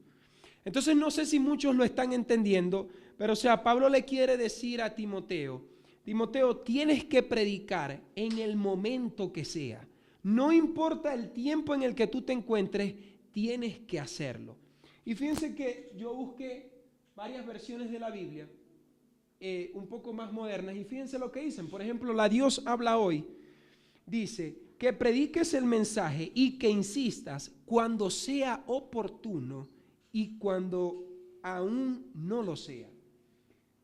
Entonces no sé si muchos lo están entendiendo, pero o sea, Pablo le quiere decir a Timoteo, Timoteo, tienes que predicar en el momento que sea. No importa el tiempo en el que tú te encuentres, tienes que hacerlo. Y fíjense que yo busqué varias versiones de la Biblia, un poco más modernas, y fíjense lo que dicen. Por ejemplo, la Dios habla hoy, dice que prediques el mensaje y que insistas cuando sea oportuno y cuando aún no lo sea.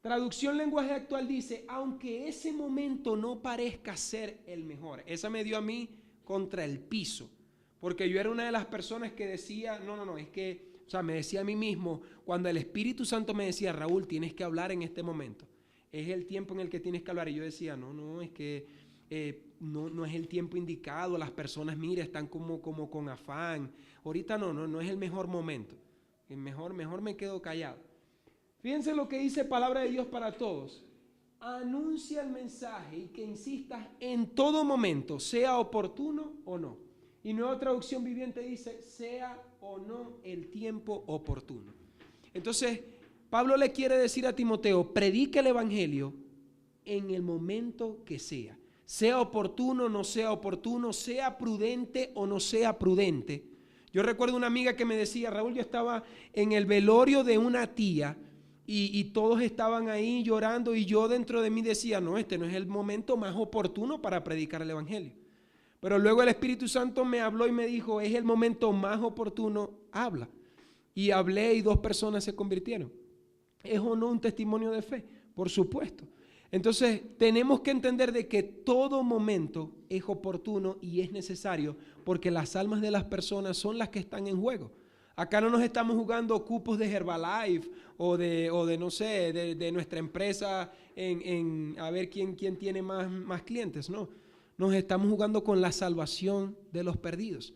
Traducción lenguaje actual dice, aunque ese momento no parezca ser el mejor. Esa me dio a mí contra el piso, porque yo era una de las personas que decía, no, es que, o sea, me decía a mí mismo, cuando el Espíritu Santo me decía, Raúl, tienes que hablar en este momento, es el tiempo en el que tienes que hablar, y yo decía, no, es que no es el tiempo indicado, las personas, mira, están como con afán, ahorita no es el mejor momento, mejor me quedo callado. Fíjense lo que dice Palabra de Dios para todos. Anuncia el mensaje y que insistas en todo momento, sea oportuno o no. Y Nueva Traducción Viviente dice, sea o no el tiempo oportuno. Entonces, Pablo le quiere decir a Timoteo, predica el Evangelio en el momento que sea. Sea oportuno o no sea oportuno, sea prudente o no sea prudente. Yo recuerdo una amiga que me decía, Raúl, yo estaba en el velorio de una tía, y todos estaban ahí llorando y yo dentro de mí decía, no, este no es el momento más oportuno para predicar el Evangelio. Pero luego el Espíritu Santo me habló y me dijo, es el momento más oportuno, habla. Y hablé y 2 personas se convirtieron. ¿Es o no un testimonio de fe? Por supuesto. Entonces tenemos que entender de que todo momento es oportuno y es necesario porque las almas de las personas son las que están en juego. Acá no nos estamos jugando cupos de Herbalife o de no sé, de nuestra empresa en a ver quién tiene más clientes, no. Nos estamos jugando con la salvación de los perdidos.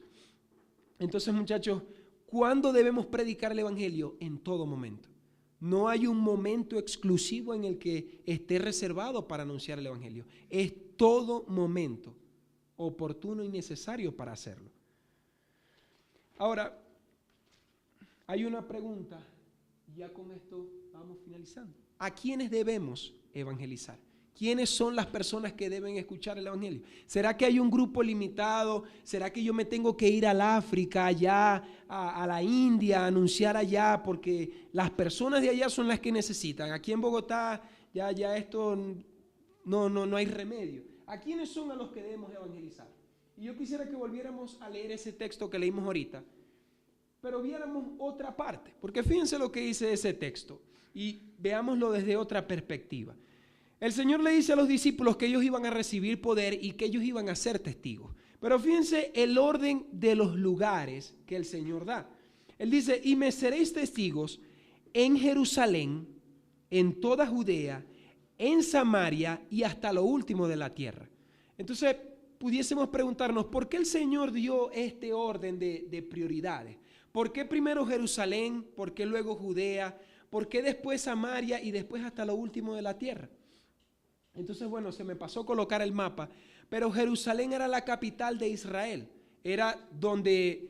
Entonces, muchachos, ¿cuándo debemos predicar el Evangelio? En todo momento. No hay un momento exclusivo en el que esté reservado para anunciar el Evangelio. Es todo momento oportuno y necesario para hacerlo. Ahora, hay una pregunta, y ya con esto vamos finalizando. ¿A quiénes debemos evangelizar? ¿Quiénes son las personas que deben escuchar el Evangelio? ¿Será que hay un grupo limitado? ¿Será que yo me tengo que ir al África, allá, a la India, a anunciar allá? Porque las personas de allá son las que necesitan. Aquí en Bogotá ya esto no hay remedio. ¿A quiénes son a los que debemos evangelizar? Y yo quisiera que volviéramos a leer ese texto que leímos ahorita, pero viéramos otra parte, porque fíjense lo que dice ese texto y veámoslo desde otra perspectiva. El Señor le dice a los discípulos que ellos iban a recibir poder y que ellos iban a ser testigos. Pero fíjense el orden de los lugares que el Señor da. Él dice, y me seréis testigos en Jerusalén, en toda Judea, en Samaria y hasta lo último de la tierra. Entonces, pudiésemos preguntarnos, ¿por qué el Señor dio este orden de prioridades? ¿Por qué primero Jerusalén? ¿Por qué luego Judea? ¿Por qué después Samaria y después hasta lo último de la tierra? Entonces, bueno, se me pasó colocar el mapa, pero Jerusalén era la capital de Israel, era donde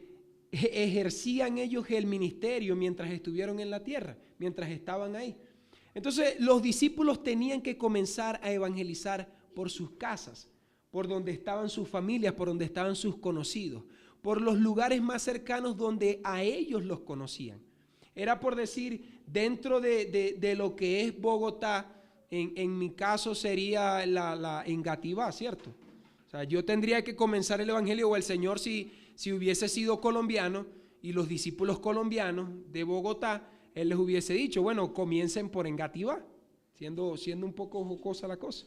ejercían ellos el ministerio mientras estuvieron en la tierra, mientras estaban ahí. Entonces, los discípulos tenían que comenzar a evangelizar por sus casas, por donde estaban sus familias, por donde estaban sus conocidos, por los lugares más cercanos donde a ellos los conocían. Era por decir, dentro de lo que es Bogotá, en mi caso sería en Gativá, ¿cierto? O sea, yo tendría que comenzar el evangelio, o el Señor, si hubiese sido colombiano y los discípulos colombianos de Bogotá, Él les hubiese dicho, bueno, comiencen por Engativá, siendo un poco jocosa la cosa.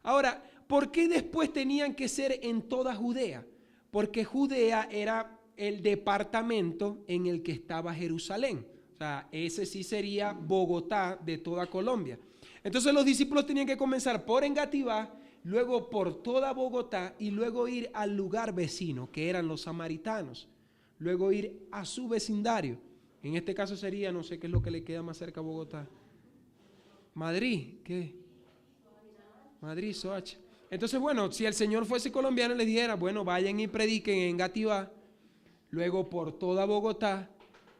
Ahora, ¿por qué después tenían que ser en toda Judea? Porque Judea era el departamento en el que estaba Jerusalén. O sea, ese sí sería Bogotá de toda Colombia. Entonces los discípulos tenían que comenzar por Engativá, luego por toda Bogotá y luego ir al lugar vecino, que eran los samaritanos. Luego ir a su vecindario. En este caso sería, no sé qué es lo que le queda más cerca a Bogotá. Madrid, ¿qué? Madrid, Soacha. Entonces, bueno, si el Señor fuese colombiano, les dijera, bueno, vayan y prediquen en Gativá, luego por toda Bogotá,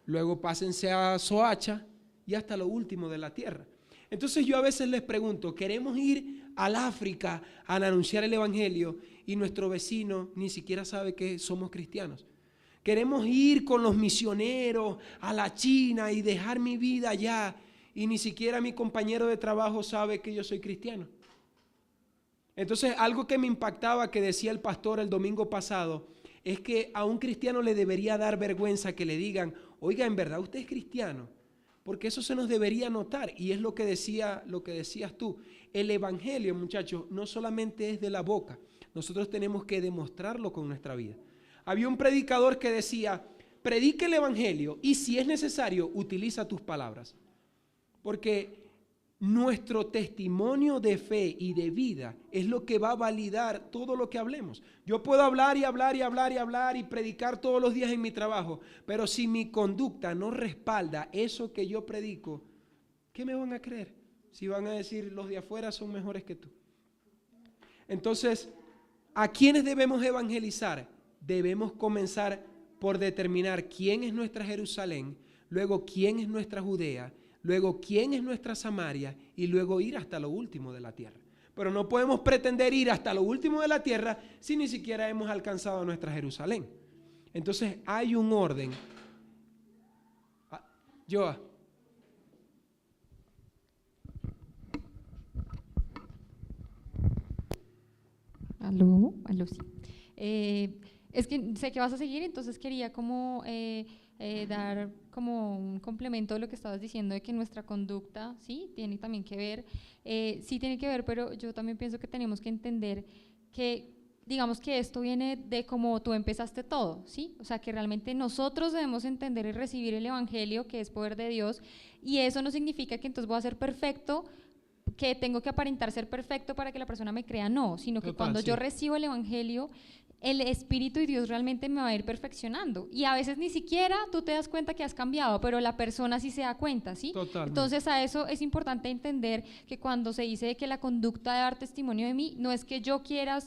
luego pásense a Soacha y hasta lo último de la tierra. Entonces yo a veces les pregunto, queremos ir al África a anunciar el evangelio y nuestro vecino ni siquiera sabe que somos cristianos. Queremos ir con los misioneros a la China y dejar mi vida allá y ni siquiera mi compañero de trabajo sabe que yo soy cristiano. Entonces, algo que me impactaba que decía el pastor el domingo pasado es que a un cristiano le debería dar vergüenza que le digan, oiga, ¿en verdad usted es cristiano? Porque eso se nos debería notar y es lo que decías tú. El evangelio, muchachos, no solamente es de la boca, nosotros tenemos que demostrarlo con nuestra vida. Había un predicador que decía, predique el evangelio y si es necesario, utiliza tus palabras. Porque nuestro testimonio de fe y de vida es lo que va a validar todo lo que hablemos. Yo puedo hablar y hablar y hablar y hablar y predicar todos los días en mi trabajo, pero si mi conducta no respalda eso que yo predico, ¿qué me van a creer? Si van a decir, los de afuera son mejores que tú. Entonces, ¿a quiénes debemos evangelizar? Debemos comenzar por determinar quién es nuestra Jerusalén, luego quién es nuestra Judea, luego quién es nuestra Samaria y luego ir hasta lo último de la tierra. Pero no podemos pretender ir hasta lo último de la tierra si ni siquiera hemos alcanzado nuestra Jerusalén. Entonces hay un orden. Joa. Aló, sí. Es que sé que vas a seguir, entonces quería como dar como un complemento de lo que estabas diciendo de que nuestra conducta, sí, tiene también que ver, sí tiene que ver, pero yo también pienso que tenemos que entender que, digamos que esto viene de cómo tú empezaste todo, ¿sí? O sea, que realmente nosotros debemos entender y recibir el evangelio, que es poder de Dios, y eso no significa que entonces voy a ser perfecto, que tengo que aparentar ser perfecto para que la persona me crea, no, sino que cuando yo recibo el evangelio, el Espíritu y Dios realmente me va a ir perfeccionando. Y a veces ni siquiera tú te das cuenta que has cambiado, pero la persona sí se da cuenta, ¿sí? Totalmente. Entonces a eso es importante entender que cuando se dice que la conducta debe dar testimonio de mí, no es que yo quiera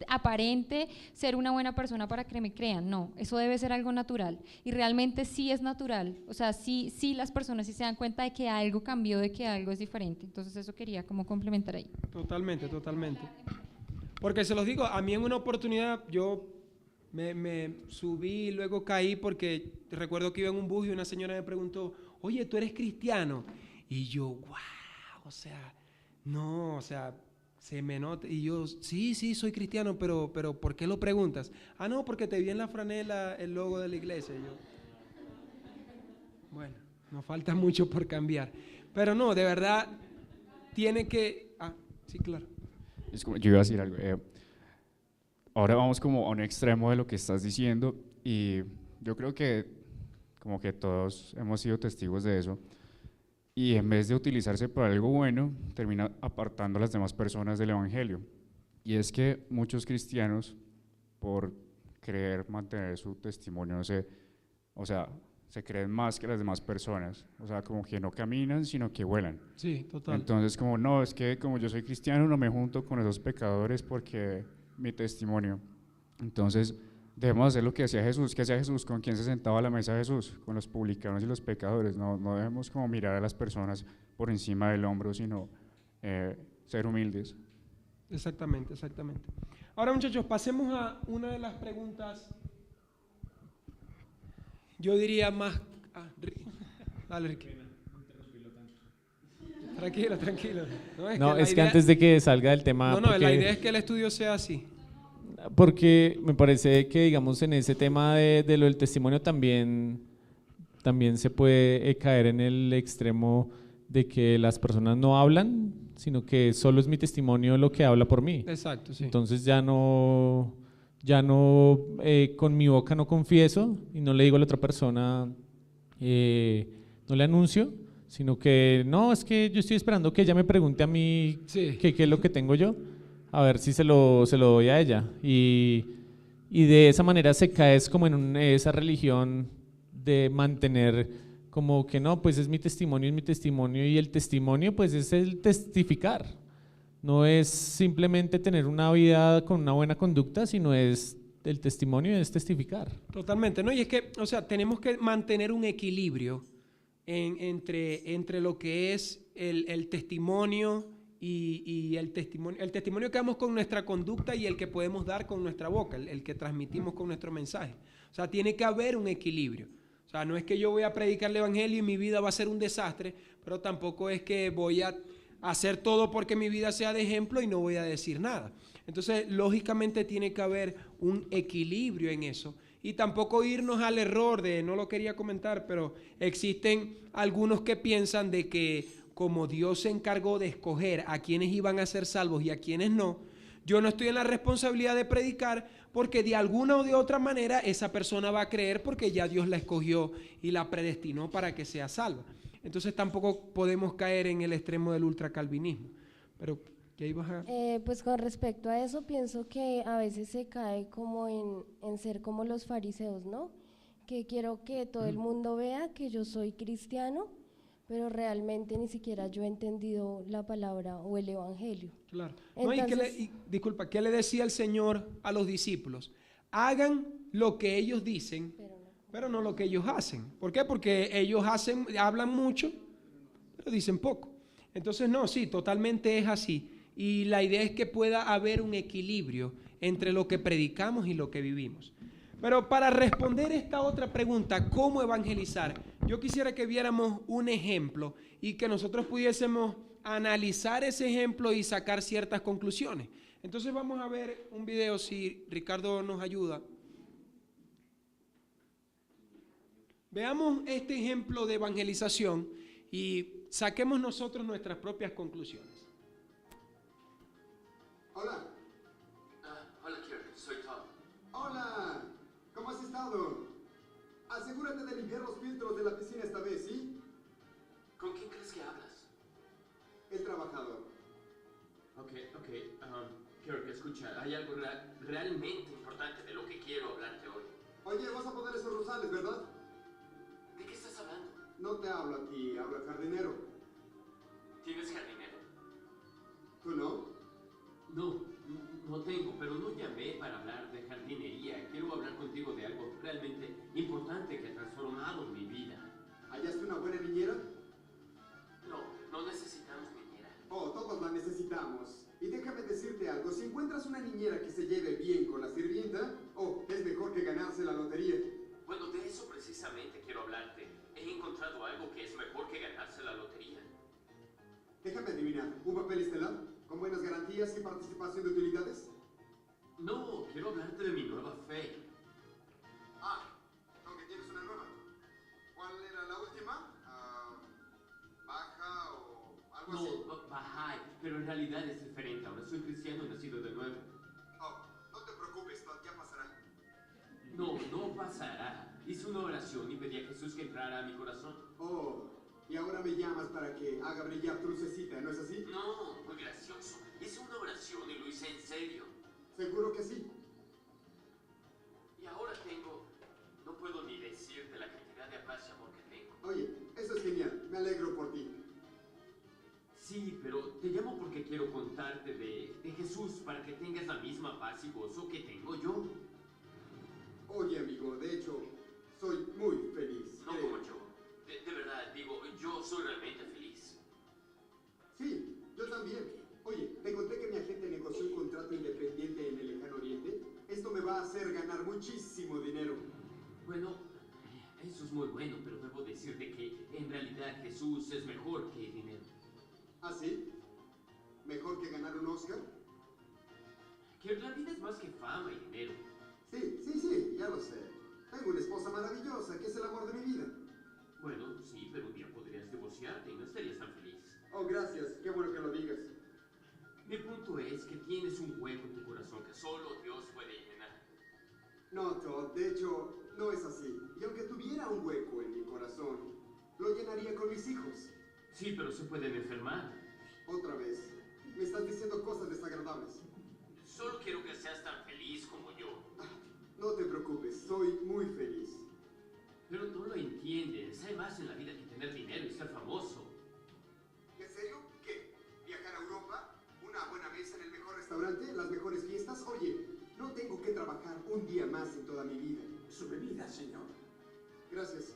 aparente ser una buena persona para que me crean, no, eso debe ser algo natural. Y realmente sí es natural, o sea, sí las personas sí se dan cuenta de que algo cambió, de que algo es diferente. Entonces eso quería como complementar ahí. Totalmente. Porque se los digo, a mí en una oportunidad yo me subí y luego caí porque recuerdo que iba en un bus y una señora me preguntó, oye, ¿tú eres cristiano? Y yo, wow, o sea, no, o sea, se me nota. Y yo, sí, soy cristiano, pero ¿por qué lo preguntas? Ah, no, porque te vi en la franela el logo de la iglesia. Y yo, bueno, nos falta mucho por cambiar. Pero no, de verdad, tiene que... Ah, sí, claro. Es como, yo iba a decir algo. Ahora vamos como a un extremo de lo que estás diciendo y yo creo que como que todos hemos sido testigos de eso y en vez de utilizarse para algo bueno, termina apartando a las demás personas del evangelio. Y es que muchos cristianos, por querer mantener su testimonio, no sé, o sea, se creen más que las demás personas, o sea, como que no caminan, sino que vuelan. Sí, total. Entonces, como no, es que como yo soy cristiano, no me junto con esos pecadores porque mi testimonio. Entonces, debemos hacer lo que hacía Jesús. ¿Qué hacía Jesús? ¿Con quién se sentaba a la mesa Jesús? Con los publicanos y los pecadores. No debemos como mirar a las personas por encima del hombro, sino ser humildes. Exactamente. Ahora, muchachos, pasemos a una de las preguntas, yo diría más... Dale, Ricky. Tranquilo, tranquilo. No, la es que idea- antes de que salga del tema... No, la porque- idea es que el estudio sea así. Porque me parece que, digamos, en ese tema de lo del testimonio también se puede caer en el extremo de que las personas no hablan, sino que solo es mi testimonio lo que habla por mí. Exacto, sí. Entonces ya no con mi boca no confieso y no le digo a la otra persona, no le anuncio, sino que no, es que yo estoy esperando que ella me pregunte a mí Sí. qué es lo que tengo yo, a ver si se lo doy a ella. Y de esa manera se cae es como en esa religión de mantener como que no, pues es mi testimonio y el testimonio pues es el testificar. No es simplemente tener una vida con una buena conducta, sino es el testimonio es testificar. Totalmente, ¿no? Y es que, o sea, tenemos que mantener un equilibrio entre lo que es el testimonio y el testimonio que damos con nuestra conducta y el que podemos dar con nuestra boca, el que transmitimos con nuestro mensaje. O sea, tiene que haber un equilibrio. O sea, no es que yo voy a predicar el evangelio y mi vida va a ser un desastre, pero tampoco es que voy a hacer todo porque mi vida sea de ejemplo y no voy a decir nada. Entonces, lógicamente tiene que haber un equilibrio en eso y tampoco irnos al error no lo quería comentar, pero existen algunos que piensan de que como Dios se encargó de escoger a quienes iban a ser salvos y a quienes no, yo no estoy en la responsabilidad de predicar porque de alguna o de otra manera esa persona va a creer porque ya Dios la escogió y la predestinó para que sea salva. Entonces tampoco podemos caer en el extremo del ultracalvinismo. Pero, ¿qué ibas a...? Pues con respecto a eso, pienso que a veces se cae como en ser como los fariseos, ¿no? Que quiero que todo el mundo vea que yo soy cristiano, pero realmente ni siquiera yo he entendido la palabra o el evangelio. Claro. Entonces, Disculpa, ¿qué le decía el Señor a los discípulos? Hagan lo que ellos dicen, pero no lo que ellos hacen. ¿Por qué? Porque ellos hablan mucho, pero dicen poco. Entonces, no, sí, totalmente es así. Y la idea es que pueda haber un equilibrio entre lo que predicamos y lo que vivimos. Pero para responder esta otra pregunta, ¿cómo evangelizar? Yo quisiera que viéramos un ejemplo y que nosotros pudiésemos analizar ese ejemplo y sacar ciertas conclusiones. Entonces vamos a ver un video, si Ricardo nos ayuda. Veamos este ejemplo de evangelización y saquemos nosotros nuestras propias conclusiones. Hola. Hola, Kirk, soy Tom. Hola. ¿Cómo has estado? Asegúrate de limpiar los filtros de la piscina esta vez, ¿sí? ¿Con quién crees que hablas? El trabajador. Ok. Kirk, escucha, hay algo realmente importante de lo que quiero hablarte hoy. Oye, vas a poner esos rosales, ¿verdad? ¿De qué estás hablando? No te hablo a ti, hablo al jardinero. ¿Tienes jardinero? ¿Tú no? No tengo, pero no llamé para hablar de jardinería. Quiero hablar contigo de algo realmente importante que ha transformado mi vida. ¿Hallaste una buena niñera? No necesitamos niñera. Oh, todos la necesitamos. Y déjame decirte algo, si encuentras una niñera que se lleve bien con la sirvienta, es mejor que ganarse la lotería. Bueno, de eso precisamente quiero hablarte. He encontrado algo que es mejor que ganarse la lotería. Déjame adivinar, ¿un papel estelar? ¿Con buenas garantías y participación de utilidades? No, quiero hablarte de mi nueva fe. ¿Aunque tienes una nueva? ¿Cuál era la última? ¿Baja o algo así? No, Bahá'í, pero en realidad es diferente. Ahora soy cristiano y nacido de nuevo. No te preocupes, ya pasará. No pasará. Hice una oración y pedí a Jesús que entrara a mi corazón. Y ahora me llamas para que haga brillar tu lucecita, ¿no es así? No, muy gracioso. Hice una oración y lo hice en serio. ¿Seguro que sí? Y ahora no puedo ni decirte la cantidad de paz y amor que tengo. Oye, eso es genial, me alegro por ti. Sí, pero te llamo porque quiero contarte de Jesús para que tengas la misma paz y gozo que tengo yo. Oye, amigo, de hecho, soy muy feliz. No como yo. De verdad, digo, yo soy realmente feliz. Sí, yo también. Oye, te conté que mi agente negoció un contrato independiente en el lejano oriente. Esto me va a hacer ganar muchísimo dinero. Bueno, eso es muy bueno, pero debo decirte que en realidad Jesús es mejor que el dinero. ¿Ah, sí? ¿Mejor que ganar un Oscar? Que la vida es más que fama y dinero. Sí, ya lo sé. Tengo una esposa maravillosa que es el amor de mi vida. Bueno, sí, pero un día podrías divorciarte y no estarías tan feliz. Oh, gracias. Qué bueno que lo digas. Mi punto es que tienes un hueco en tu corazón que solo Dios puede llenar. No, Todd, de hecho, no es así. Y aunque tuviera un hueco en mi corazón, lo llenaría con mis hijos. Sí, pero se pueden enfermar. Otra vez, me estás diciendo cosas desagradables. Solo quiero que seas tan feliz como yo. No te preocupes, soy muy feliz. Pero no lo entiendes. Hay más en la vida que tener dinero y ser famoso. ¿En serio? ¿Qué? ¿Viajar a Europa? ¿Una buena mesa en el mejor restaurante? ¿Las mejores fiestas? Oye, no tengo que trabajar un día más en toda mi vida. Su bebida, señor. Gracias.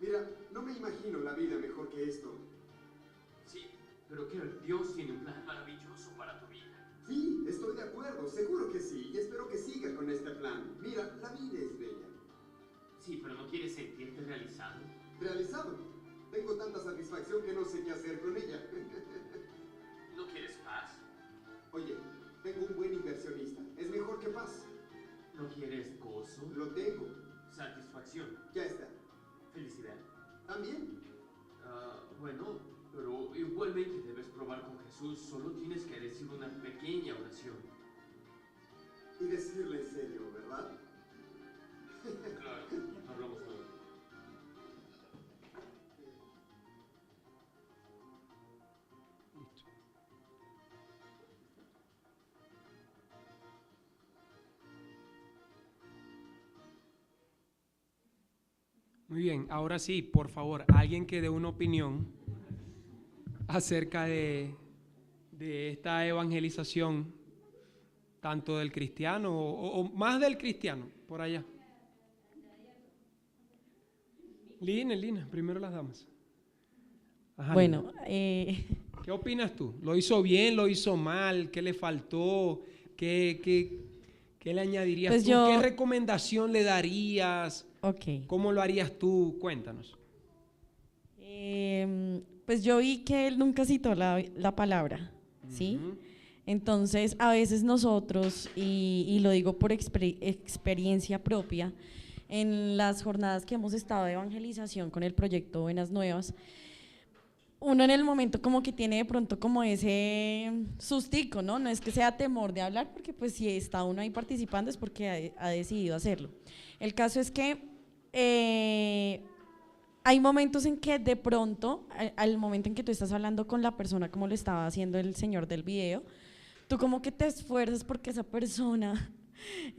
Mira, no me imagino la vida mejor que esto. Sí, pero que Dios tiene un plan maravilloso para tu vida. Sí, estoy de acuerdo, seguro que sí, y espero que siga con este plan. Mira, la vida es bella. Sí, pero ¿no quieres sentirte realizado? ¿Realizado? Tengo tanta satisfacción que no sé qué hacer con ella. ¿No quieres paz? Oye, tengo un buen inversionista. Es mejor que paz. ¿No quieres gozo? Lo tengo. Satisfacción. Ya está. Felicidad. ¿También? Bueno, pero igualmente debes probar con Jesús. Solo tienes que decir una pequeña oración. Y decirle en serio, ¿verdad? Claro, hablamos luego. Muy bien, ahora sí, por favor, alguien que dé una opinión acerca de esta evangelización, tanto del cristiano o más del cristiano, por allá. Lina, primero las damas. Ajá, Bueno, ¿qué opinas tú? ¿Lo hizo bien, lo hizo mal? ¿Qué le faltó? ¿Qué le añadirías pues tú? yo- ¿Qué recomendación le darías? Ok. ¿Cómo lo harías tú? Cuéntanos. Pues yo vi que él nunca citó la palabra, ¿sí? Entonces, a veces nosotros, y lo digo por experiencia propia, en las jornadas que hemos estado de evangelización con el proyecto Buenas Nuevas, uno en el momento como que tiene de pronto como ese sustico, ¿no? No es que sea temor de hablar, porque pues si está uno ahí participando es porque ha decidido hacerlo. El caso es que hay momentos en que de pronto, al momento en que tú estás hablando con la persona como lo estaba haciendo el señor del video, tú como que te esfuerzas porque esa persona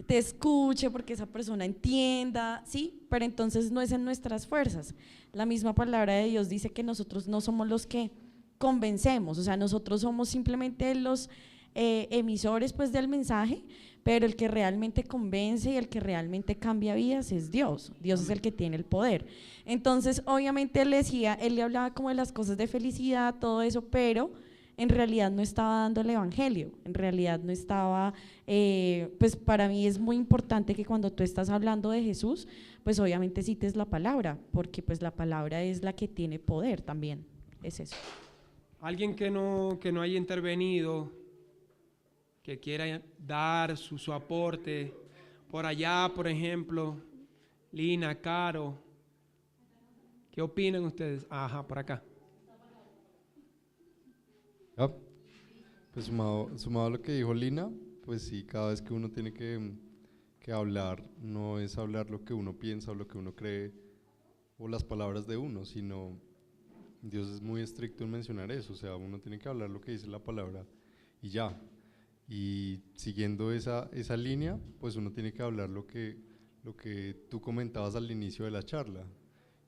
te escuche, porque esa persona entienda, ¿sí? Pero entonces no es en nuestras fuerzas. La misma palabra de Dios dice que nosotros no somos los que convencemos, o sea, nosotros somos simplemente los emisores pues del mensaje, pero el que realmente convence y el que realmente cambia vidas es Dios. Dios es el que tiene el poder. Entonces, obviamente él le hablaba como de las cosas de felicidad, todo eso, pero en realidad no estaba dando el evangelio, en realidad no estaba, pues para mí es muy importante que cuando tú estás hablando de Jesús, pues obviamente cites la palabra, porque pues la palabra es la que tiene poder también, es eso. Alguien que no haya intervenido, que quiera dar su aporte, por allá, por ejemplo, Lina, Caro, ¿qué opinan ustedes? Ajá, por acá. Pues sumado a lo que dijo Lina, pues sí, cada vez que uno tiene que hablar, no es hablar lo que uno piensa o lo que uno cree o las palabras de uno, sino Dios es muy estricto en mencionar eso, o sea, uno tiene que hablar lo que dice la palabra y ya. Y siguiendo esa línea, pues uno tiene que hablar lo que tú comentabas al inicio de la charla,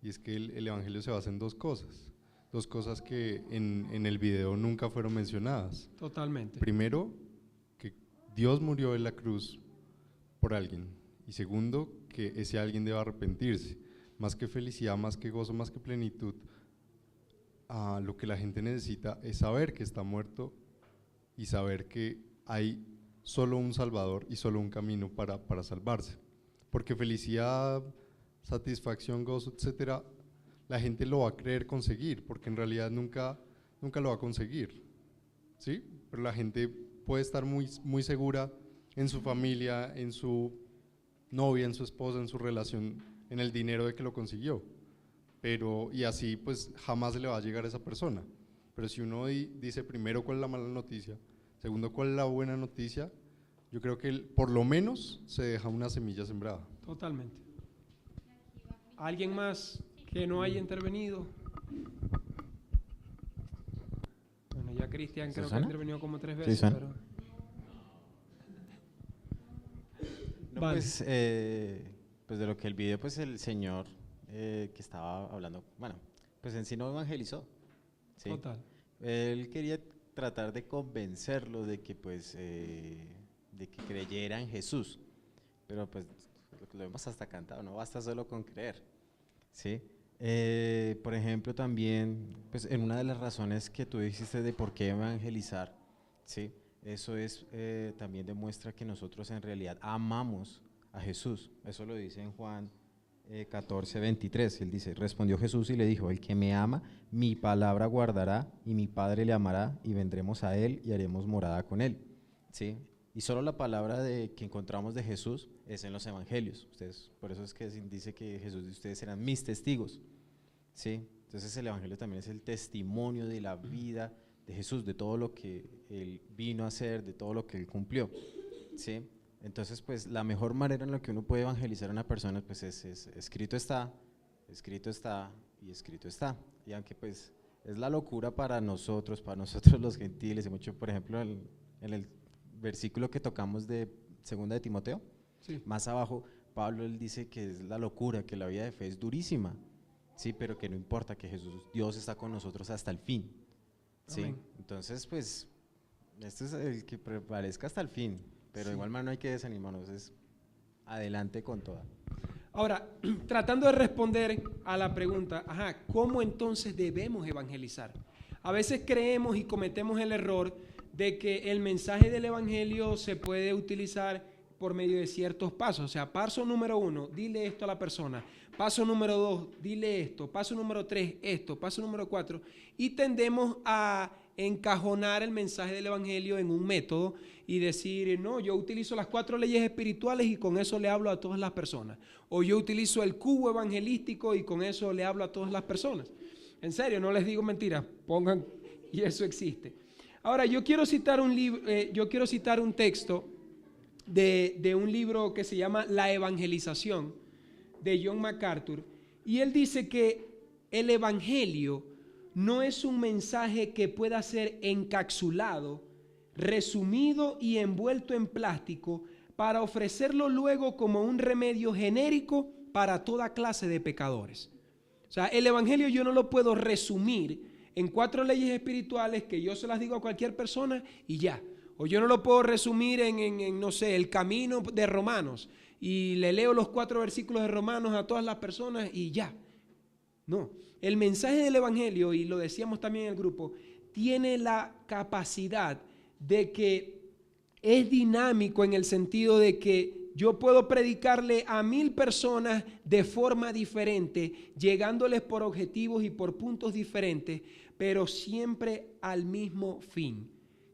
y es que el evangelio se basa en dos cosas que en el video nunca fueron mencionadas. Totalmente. Primero, que Dios murió en la cruz por alguien, y segundo, que ese alguien debe arrepentirse. Más que felicidad, más que gozo, más que plenitud, lo que la gente necesita es saber que está muerto y saber que hay solo un Salvador y solo un camino para salvarse. Porque felicidad, satisfacción, gozo, etcétera, la gente lo va a creer conseguir, porque en realidad nunca nunca lo va a conseguir, ¿sí? Pero la gente puede estar muy, muy segura en su familia, en su novia, en su esposa, en su relación, en el dinero de que lo consiguió. Pero, y así pues jamás le va a llegar a esa persona. Pero si uno dice primero cuál es la mala noticia, segundo cuál es la buena noticia, yo creo que por lo menos se deja una semilla sembrada. Totalmente. ¿Alguien más que no haya intervenido? Bueno, ya Cristian creo que ha intervenido como 3 veces. Sí, pero... No, Vale. pues de lo que el video, pues el señor que estaba hablando, bueno, pues en sí no evangelizó, ¿sí? Total. Él quería tratar de convencerlos de que pues de que creyera en Jesús, pero pues lo hemos hasta cantado, no basta solo con creer, ¿sí? Por ejemplo, también, pues en una de las razones que tú dijiste de por qué evangelizar, ¿sí? Eso es, también demuestra que nosotros en realidad amamos a Jesús. Eso lo dice en Juan 14:23. Él dice, respondió Jesús y le dijo, el que me ama, mi palabra guardará y mi Padre le amará y vendremos a él y haremos morada con él, ¿sí? Y solo la palabra que encontramos de Jesús es en los evangelios. Ustedes, por eso es que dice que Jesús y ustedes serán mis testigos, ¿sí? Entonces el evangelio también es el testimonio de la vida de Jesús, de todo lo que Él vino a hacer, de todo lo que Él cumplió, ¿sí? Entonces, pues, la mejor manera en la que uno puede evangelizar a una persona, pues, es escrito está, escrito está y escrito está. Y aunque, pues, es la locura para nosotros los gentiles, y mucho, por ejemplo, en el versículo que tocamos de 2 de Timoteo, sí. Más abajo, Pablo, él dice que es la locura, que la vida de fe es durísima, sí, pero que no importa, que Dios está con nosotros hasta el fin. Sí, Amén. entonces pues este es el que prevalezca hasta el fin, pero de igual manera no hay que desanimarnos, es adelante con toda. Ahora, tratando de responder a la pregunta, ¿cómo entonces debemos evangelizar? A veces creemos y cometemos el error de que el mensaje del evangelio se puede utilizar por medio de ciertos pasos. O sea, paso número 1, dile esto a la persona. Paso número 2, dile esto. Paso número 3, esto. Paso número 4. Y tendemos a encajonar el mensaje del evangelio en un método y decir, no, yo utilizo las 4 leyes espirituales y con eso le hablo a todas las personas. O yo utilizo el cubo evangelístico y con eso le hablo a todas las personas. En serio, no les digo mentiras, pongan, y eso existe. Ahora, yo quiero citar un texto de un libro que se llama La Evangelización, de John MacArthur, y él dice que el evangelio no es un mensaje que pueda ser encapsulado, resumido y envuelto en plástico para ofrecerlo luego como un remedio genérico para toda clase de pecadores. O sea, el evangelio yo no lo puedo resumir en 4 leyes espirituales que yo se las digo a cualquier persona y ya. O yo no lo puedo resumir en no sé, el camino de Romanos y le leo los 4 versículos de Romanos a todas las personas y ya. No, el mensaje del evangelio, y lo decíamos también en el grupo, tiene la capacidad de que es dinámico en el sentido de que yo puedo predicarle a 1000 personas de forma diferente, llegándoles por objetivos y por puntos diferentes, pero siempre al mismo fin,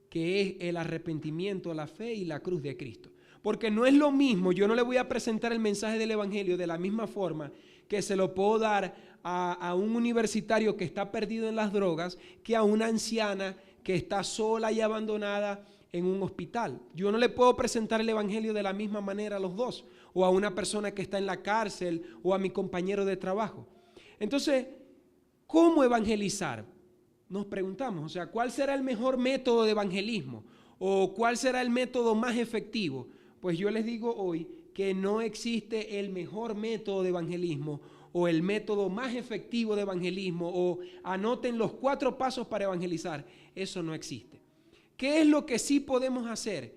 que es el arrepentimiento, la fe y la cruz de Cristo. Porque no es lo mismo, yo no le voy a presentar el mensaje del evangelio de la misma forma que se lo puedo dar a un universitario que está perdido en las drogas que a una anciana que está sola y abandonada en un hospital. Yo no le puedo presentar el evangelio de la misma manera a los dos, o a una persona que está en la cárcel, o a mi compañero de trabajo. Entonces, ¿cómo evangelizar? Nos preguntamos, o sea, ¿cuál será el mejor método de evangelismo? ¿O cuál será el método más efectivo? Pues yo les digo hoy que no existe el mejor método de evangelismo o el método más efectivo de evangelismo o anoten los 4 pasos para evangelizar. Eso no existe. ¿Qué es lo que sí podemos hacer?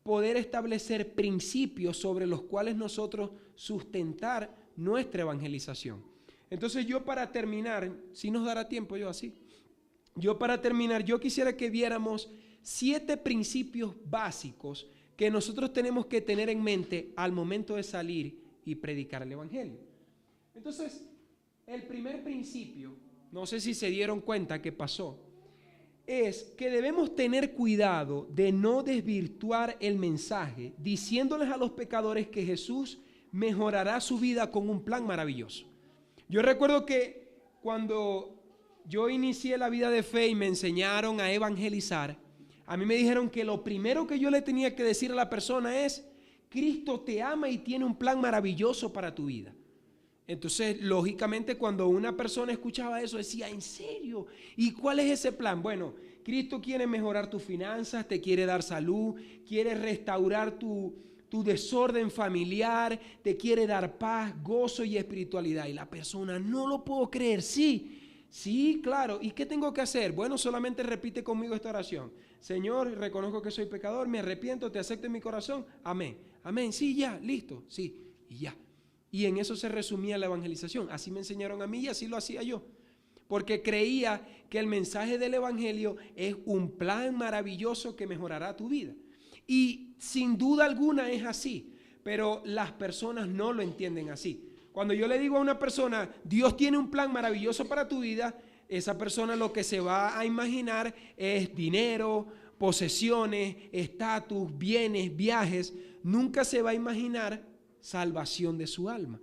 Poder establecer principios sobre los cuales nosotros sustentar nuestra evangelización. Entonces yo para terminar, si nos dará tiempo yo así, yo quisiera que viéramos 7 principios básicos que nosotros tenemos que tener en mente al momento de salir y predicar el evangelio. Entonces, el primer principio, no sé si se dieron cuenta que pasó, es que debemos tener cuidado de no desvirtuar el mensaje diciéndoles a los pecadores que Jesús mejorará su vida con un plan maravilloso. Yo recuerdo que cuando yo inicié la vida de fe y me enseñaron a evangelizar, a mí me dijeron que lo primero que yo le tenía que decir a la persona es: Cristo te ama y tiene un plan maravilloso para tu vida. Entonces, lógicamente, cuando una persona escuchaba eso, decía: ¿en serio? ¿Y cuál es ese plan? Bueno, Cristo quiere mejorar tus finanzas, te quiere dar salud, quiere restaurar tu desorden familiar, te quiere dar paz, gozo y espiritualidad. Y la persona: no lo puedo creer. Sí, claro. ¿Y qué tengo que hacer? Bueno, solamente repite conmigo esta oración: Señor, reconozco que soy pecador, me arrepiento, te acepto en mi corazón. Amén. Amén. Sí, ya, listo. Sí, y ya. Y en eso se resumía la evangelización. Así me enseñaron a mí y así lo hacía yo. Porque creía que el mensaje del evangelio es un plan maravilloso que mejorará tu vida. Y sin duda alguna es así, pero las personas no lo entienden así. Cuando yo le digo a una persona: Dios tiene un plan maravilloso para tu vida, esa persona lo que se va a imaginar es dinero, posesiones, estatus, bienes, viajes. Nunca se va a imaginar salvación de su alma.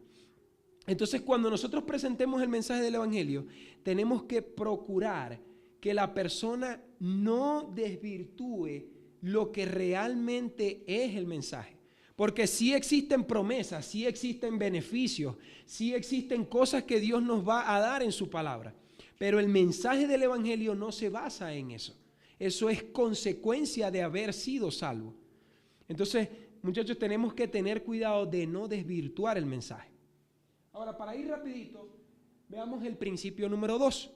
Entonces, cuando nosotros presentemos el mensaje del evangelio, tenemos que procurar que la persona no desvirtúe lo que realmente es el mensaje. Porque sí existen promesas, sí existen beneficios, sí existen cosas que Dios nos va a dar en su palabra. Pero el mensaje del evangelio no se basa en eso. Eso es consecuencia de haber sido salvo. Entonces, muchachos, tenemos que tener cuidado de no desvirtuar el mensaje. Ahora, para ir rapidito, veamos el principio número 2.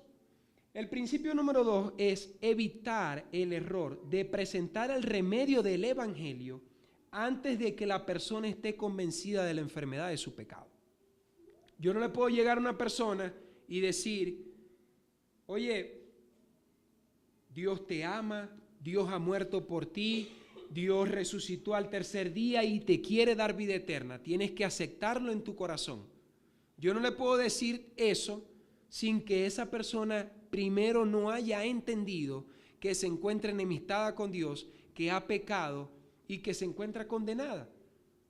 El principio número 2 es evitar el error de presentar el remedio del evangelio antes de que la persona esté convencida de la enfermedad de su pecado. Yo no le puedo llegar a una persona y decir: oye, Dios te ama, Dios ha muerto por ti, Dios resucitó al tercer día y te quiere dar vida eterna. Tienes que aceptarlo en tu corazón. Yo no le puedo decir eso sin que esa persona primero no haya entendido que se encuentra enemistada con Dios, que ha pecado y que se encuentra condenada.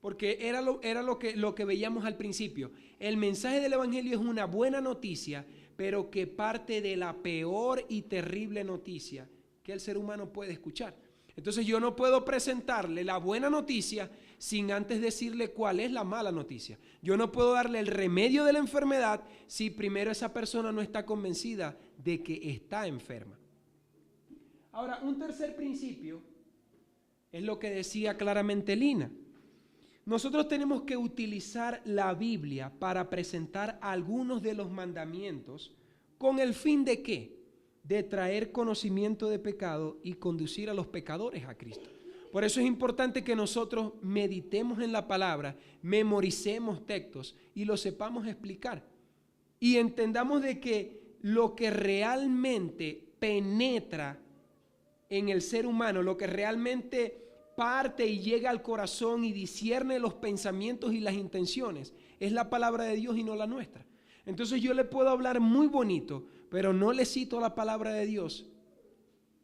Porque era lo que veíamos al principio. El mensaje del evangelio es una buena noticia, pero que parte de la peor y terrible noticia que el ser humano puede escuchar. Entonces yo no puedo presentarle la buena noticia sin antes decirle cuál es la mala noticia. Yo no puedo darle el remedio de la enfermedad si primero esa persona no está convencida de que está enferma. Ahora, un tercer principio es lo que decía claramente Lina. Nosotros tenemos que utilizar la Biblia para presentar algunos de los mandamientos con el fin de ¿qué? De traer conocimiento de pecado y conducir a los pecadores a Cristo. Por eso es importante que nosotros meditemos en la palabra, memoricemos textos y los sepamos explicar. Y entendamos de que lo que realmente penetra en el ser humano, lo que realmente parte y llega al corazón y discierne los pensamientos y las intenciones, es la palabra de Dios y no la nuestra. Entonces yo le puedo hablar muy bonito, pero no le cito la palabra de Dios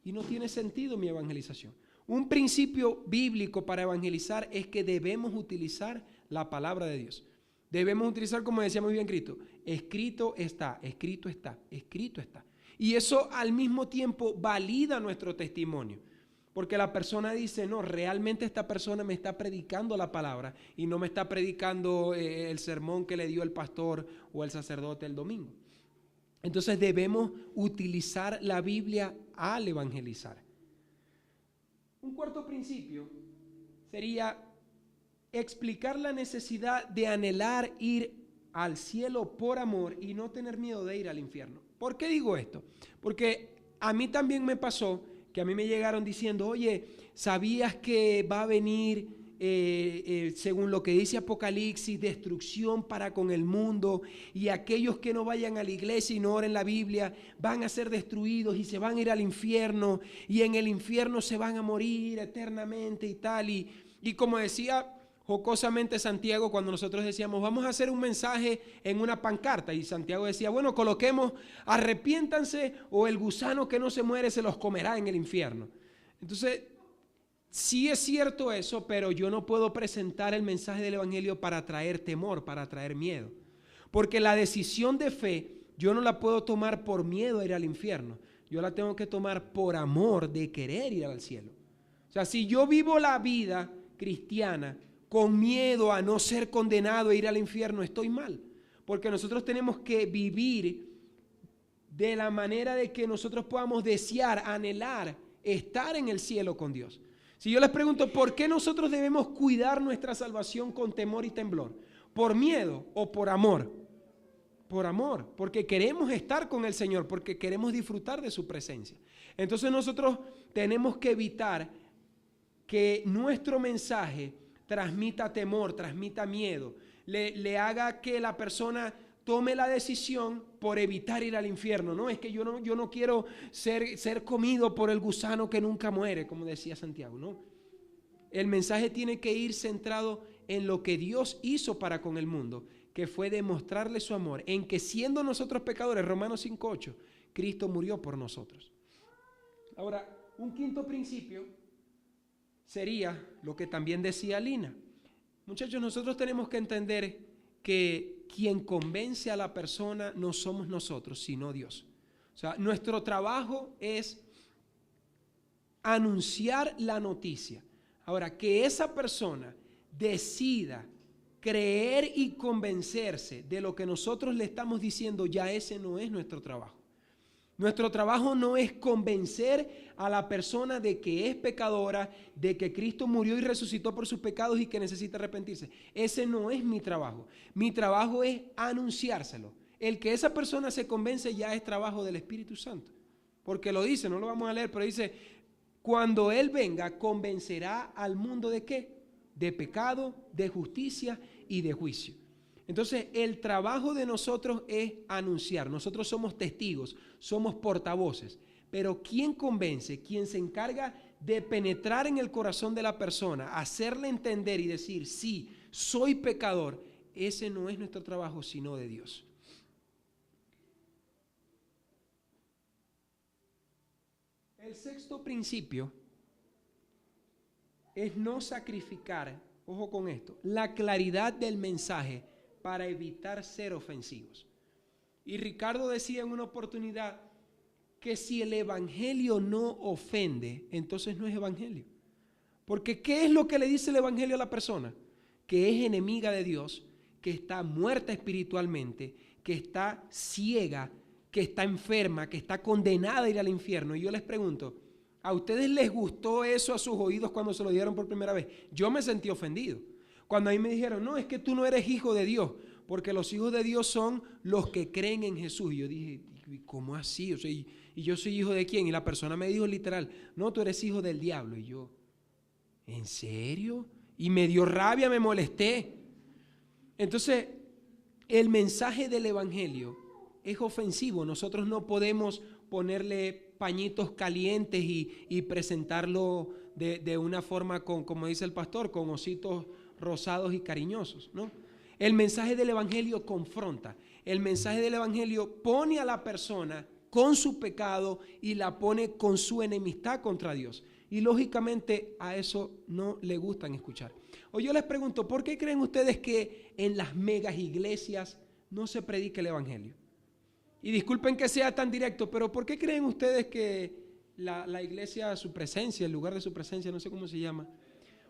y no tiene sentido mi evangelización. Un principio bíblico para evangelizar es que debemos utilizar la palabra de Dios. Debemos utilizar, como decía muy bien Cristo, escrito está, escrito está, escrito está. Y eso al mismo tiempo valida nuestro testimonio. Porque la persona dice: no, realmente esta persona me está predicando la palabra y no me está predicando el sermón que le dio el pastor o el sacerdote el domingo. Entonces debemos utilizar la Biblia al evangelizar. Un cuarto principio sería explicar la necesidad de anhelar ir al cielo por amor y no tener miedo de ir al infierno. ¿Por qué digo esto? Porque a mí también me pasó que a mí me llegaron diciendo: oye, ¿sabías que va a venir, según lo que dice Apocalipsis, destrucción para con el mundo? Y aquellos que no vayan a la iglesia y no oren la Biblia van a ser destruidos y se van a ir al infierno, y en el infierno se van a morir eternamente y tal. Y como decía jocosamente Santiago cuando nosotros decíamos, vamos a hacer un mensaje en una pancarta, y Santiago decía, bueno, coloquemos, arrepiéntanse o el gusano que no se muere se los comerá en el infierno. Entonces, sí es cierto eso, pero yo no puedo presentar el mensaje del evangelio para traer temor, para traer miedo, porque la decisión de fe yo no la puedo tomar por miedo a ir al infierno, yo la tengo que tomar por amor de querer ir al cielo. O sea, si yo vivo la vida cristiana con miedo a no ser condenado e ir al infierno, estoy mal. Porque nosotros tenemos que vivir de la manera de que nosotros podamos desear, anhelar, estar en el cielo con Dios. Si yo les pregunto, ¿por qué nosotros debemos cuidar nuestra salvación con temor y temblor? ¿Por miedo o por amor? Por amor, porque queremos estar con el Señor, porque queremos disfrutar de su presencia. Entonces nosotros tenemos que evitar que nuestro mensaje transmita temor, transmita miedo, le haga que la persona tome la decisión por evitar ir al infierno. No, es que yo no quiero ser comido por el gusano que nunca muere, como decía Santiago, no. El mensaje tiene que ir centrado en lo que Dios hizo para con el mundo, que fue demostrarle su amor, en que siendo nosotros pecadores, Romanos 5:8, Cristo murió por nosotros. Ahora, un quinto principio sería lo que también decía Lina. Muchachos, nosotros tenemos que entender que quien convence a la persona no somos nosotros, sino Dios. O sea, nuestro trabajo es anunciar la noticia. Ahora, que esa persona decida creer y convencerse de lo que nosotros le estamos diciendo, ya ese no es nuestro trabajo. Nuestro trabajo no es convencer a la persona de que es pecadora, de que Cristo murió y resucitó por sus pecados y que necesita arrepentirse. Ese no es mi trabajo. Mi trabajo es anunciárselo. El que esa persona se convence ya es trabajo del Espíritu Santo. Porque lo dice, no lo vamos a leer, pero dice, cuando Él venga, convencerá al mundo ¿de qué? De pecado, de justicia y de juicio. Entonces, el trabajo de nosotros es anunciar. Nosotros somos testigos, somos portavoces. Pero ¿quién convence? Quien se encarga de penetrar en el corazón de la persona, hacerle entender y decir, sí, soy pecador, ese no es nuestro trabajo, sino de Dios. El sexto principio es no sacrificar, ojo con esto, la claridad del mensaje para evitar ser ofensivos. Y Ricardo decía en una oportunidad que si el evangelio no ofende, entonces no es evangelio. Porque ¿qué es lo que le dice el evangelio a la persona? Que es enemiga de Dios, que está muerta espiritualmente, que está ciega, que está enferma, que está condenada a ir al infierno. Y yo les pregunto, ¿a ustedes les gustó eso a sus oídos cuando se lo dieron por primera vez? Yo me sentí ofendido. Cuando a mí me dijeron, no, es que tú no eres hijo de Dios, porque los hijos de Dios son los que creen en Jesús. Y yo dije, ¿cómo así? O sea, ¿y yo soy hijo de quién? Y la persona me dijo literal, no, tú eres hijo del diablo. Y yo, ¿en serio? Y me dio rabia, me molesté. Entonces, el mensaje del evangelio es ofensivo. Nosotros no podemos ponerle pañitos calientes y presentarlo de una forma, como dice el pastor, con ositos rosados y cariñosos, ¿no? El mensaje del evangelio confronta. El mensaje del evangelio pone a la persona con su pecado y la pone con su enemistad contra Dios. Y lógicamente a eso no le gustan escuchar. O yo les pregunto, ¿por qué creen ustedes que en las megas iglesias no se predica el evangelio? Y disculpen que sea tan directo, pero ¿por qué creen ustedes que la iglesia, su presencia, el lugar de su presencia, no sé cómo se llama?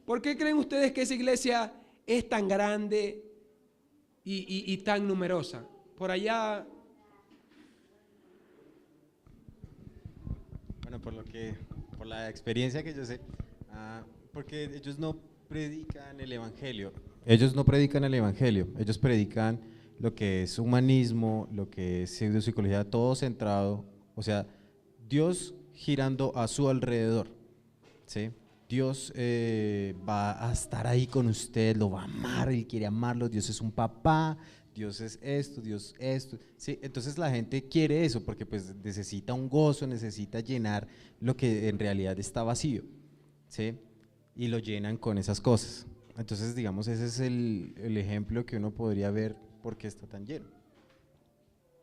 ¿Por qué creen ustedes que esa iglesia es tan grande y tan numerosa? Por allá. Bueno, por la experiencia que yo sé, porque ellos no predican el evangelio. Ellos no predican el evangelio, ellos predican lo que es humanismo, lo que es pseudopsicología, todo centrado, o sea, Dios girando a su alrededor, ¿sí? Dios va a estar ahí con usted, lo va a amar, Él quiere amarlo, Dios es un papá, Dios es esto, Dios esto, ¿sí? Entonces la gente quiere eso porque pues necesita un gozo, necesita llenar lo que en realidad está vacío, ¿sí? Y lo llenan con esas cosas. Entonces, digamos, ese es el ejemplo que uno podría ver por qué está tan lleno.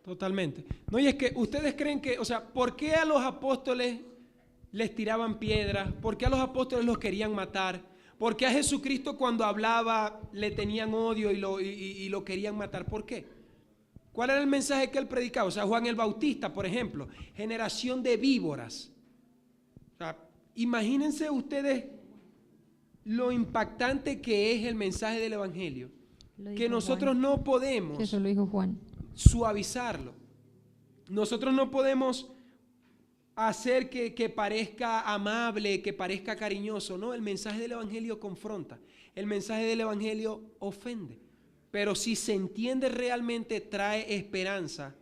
Totalmente. No, y es que ustedes creen que, o sea, ¿por qué a los apóstoles les tiraban piedras? ¿Por qué a los apóstoles los querían matar? ¿Por qué a Jesucristo cuando hablaba le tenían odio y lo querían matar? ¿Por qué? ¿Cuál era el mensaje que él predicaba? O sea, Juan el Bautista, por ejemplo, generación de víboras. O sea, imagínense ustedes lo impactante que es el mensaje del Evangelio, que nosotros Juan. no podemos Eso lo dijo Juan. suavizarlo. Nosotros no podemos hacer que parezca amable, que parezca cariñoso. No, el mensaje del Evangelio confronta. El mensaje del Evangelio ofende. Pero si se entiende realmente, trae esperanza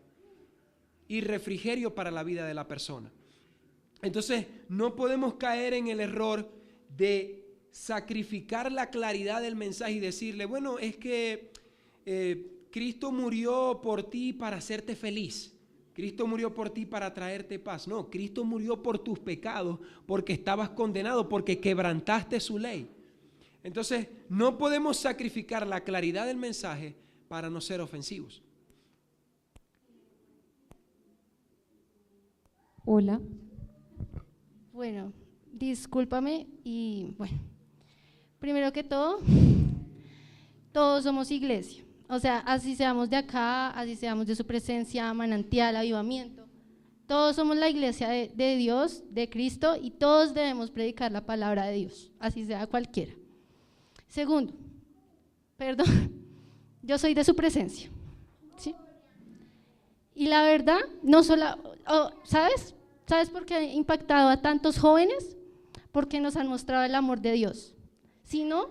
y refrigerio para la vida de la persona. Entonces, no podemos caer en el error de sacrificar la claridad del mensaje y decirle, bueno, es que Cristo murió por ti para hacerte feliz. Cristo murió por ti para traerte paz. No, Cristo murió por tus pecados porque estabas condenado, porque quebrantaste su ley. Entonces, no podemos sacrificar la claridad del mensaje para no ser ofensivos. Hola. Bueno, discúlpame y bueno, primero que todo, todos somos iglesia. O sea, así seamos de acá, así seamos de su presencia, manantial, avivamiento. Todos somos la iglesia de Dios, de Cristo, y todos debemos predicar la palabra de Dios, así sea cualquiera. Segundo, perdón, yo soy de su presencia, ¿sí? Y la verdad, no solo, ¿sabes? ¿Sabes por qué ha impactado a tantos jóvenes? Porque nos han mostrado el amor de Dios. Si no,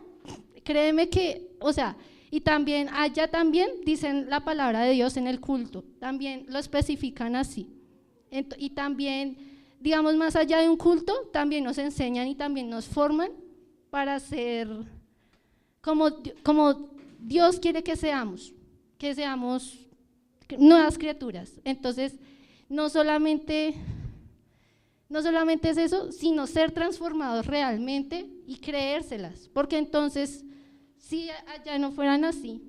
créeme que, o sea, y también, allá también dicen la palabra de Dios en el culto, también lo especifican así. Y también, digamos, más allá de un culto, también nos enseñan y también nos forman para ser como Dios quiere que seamos nuevas criaturas. Entonces, no solamente es eso, sino ser transformados realmente y creérselas, porque entonces, si allá no fueran así,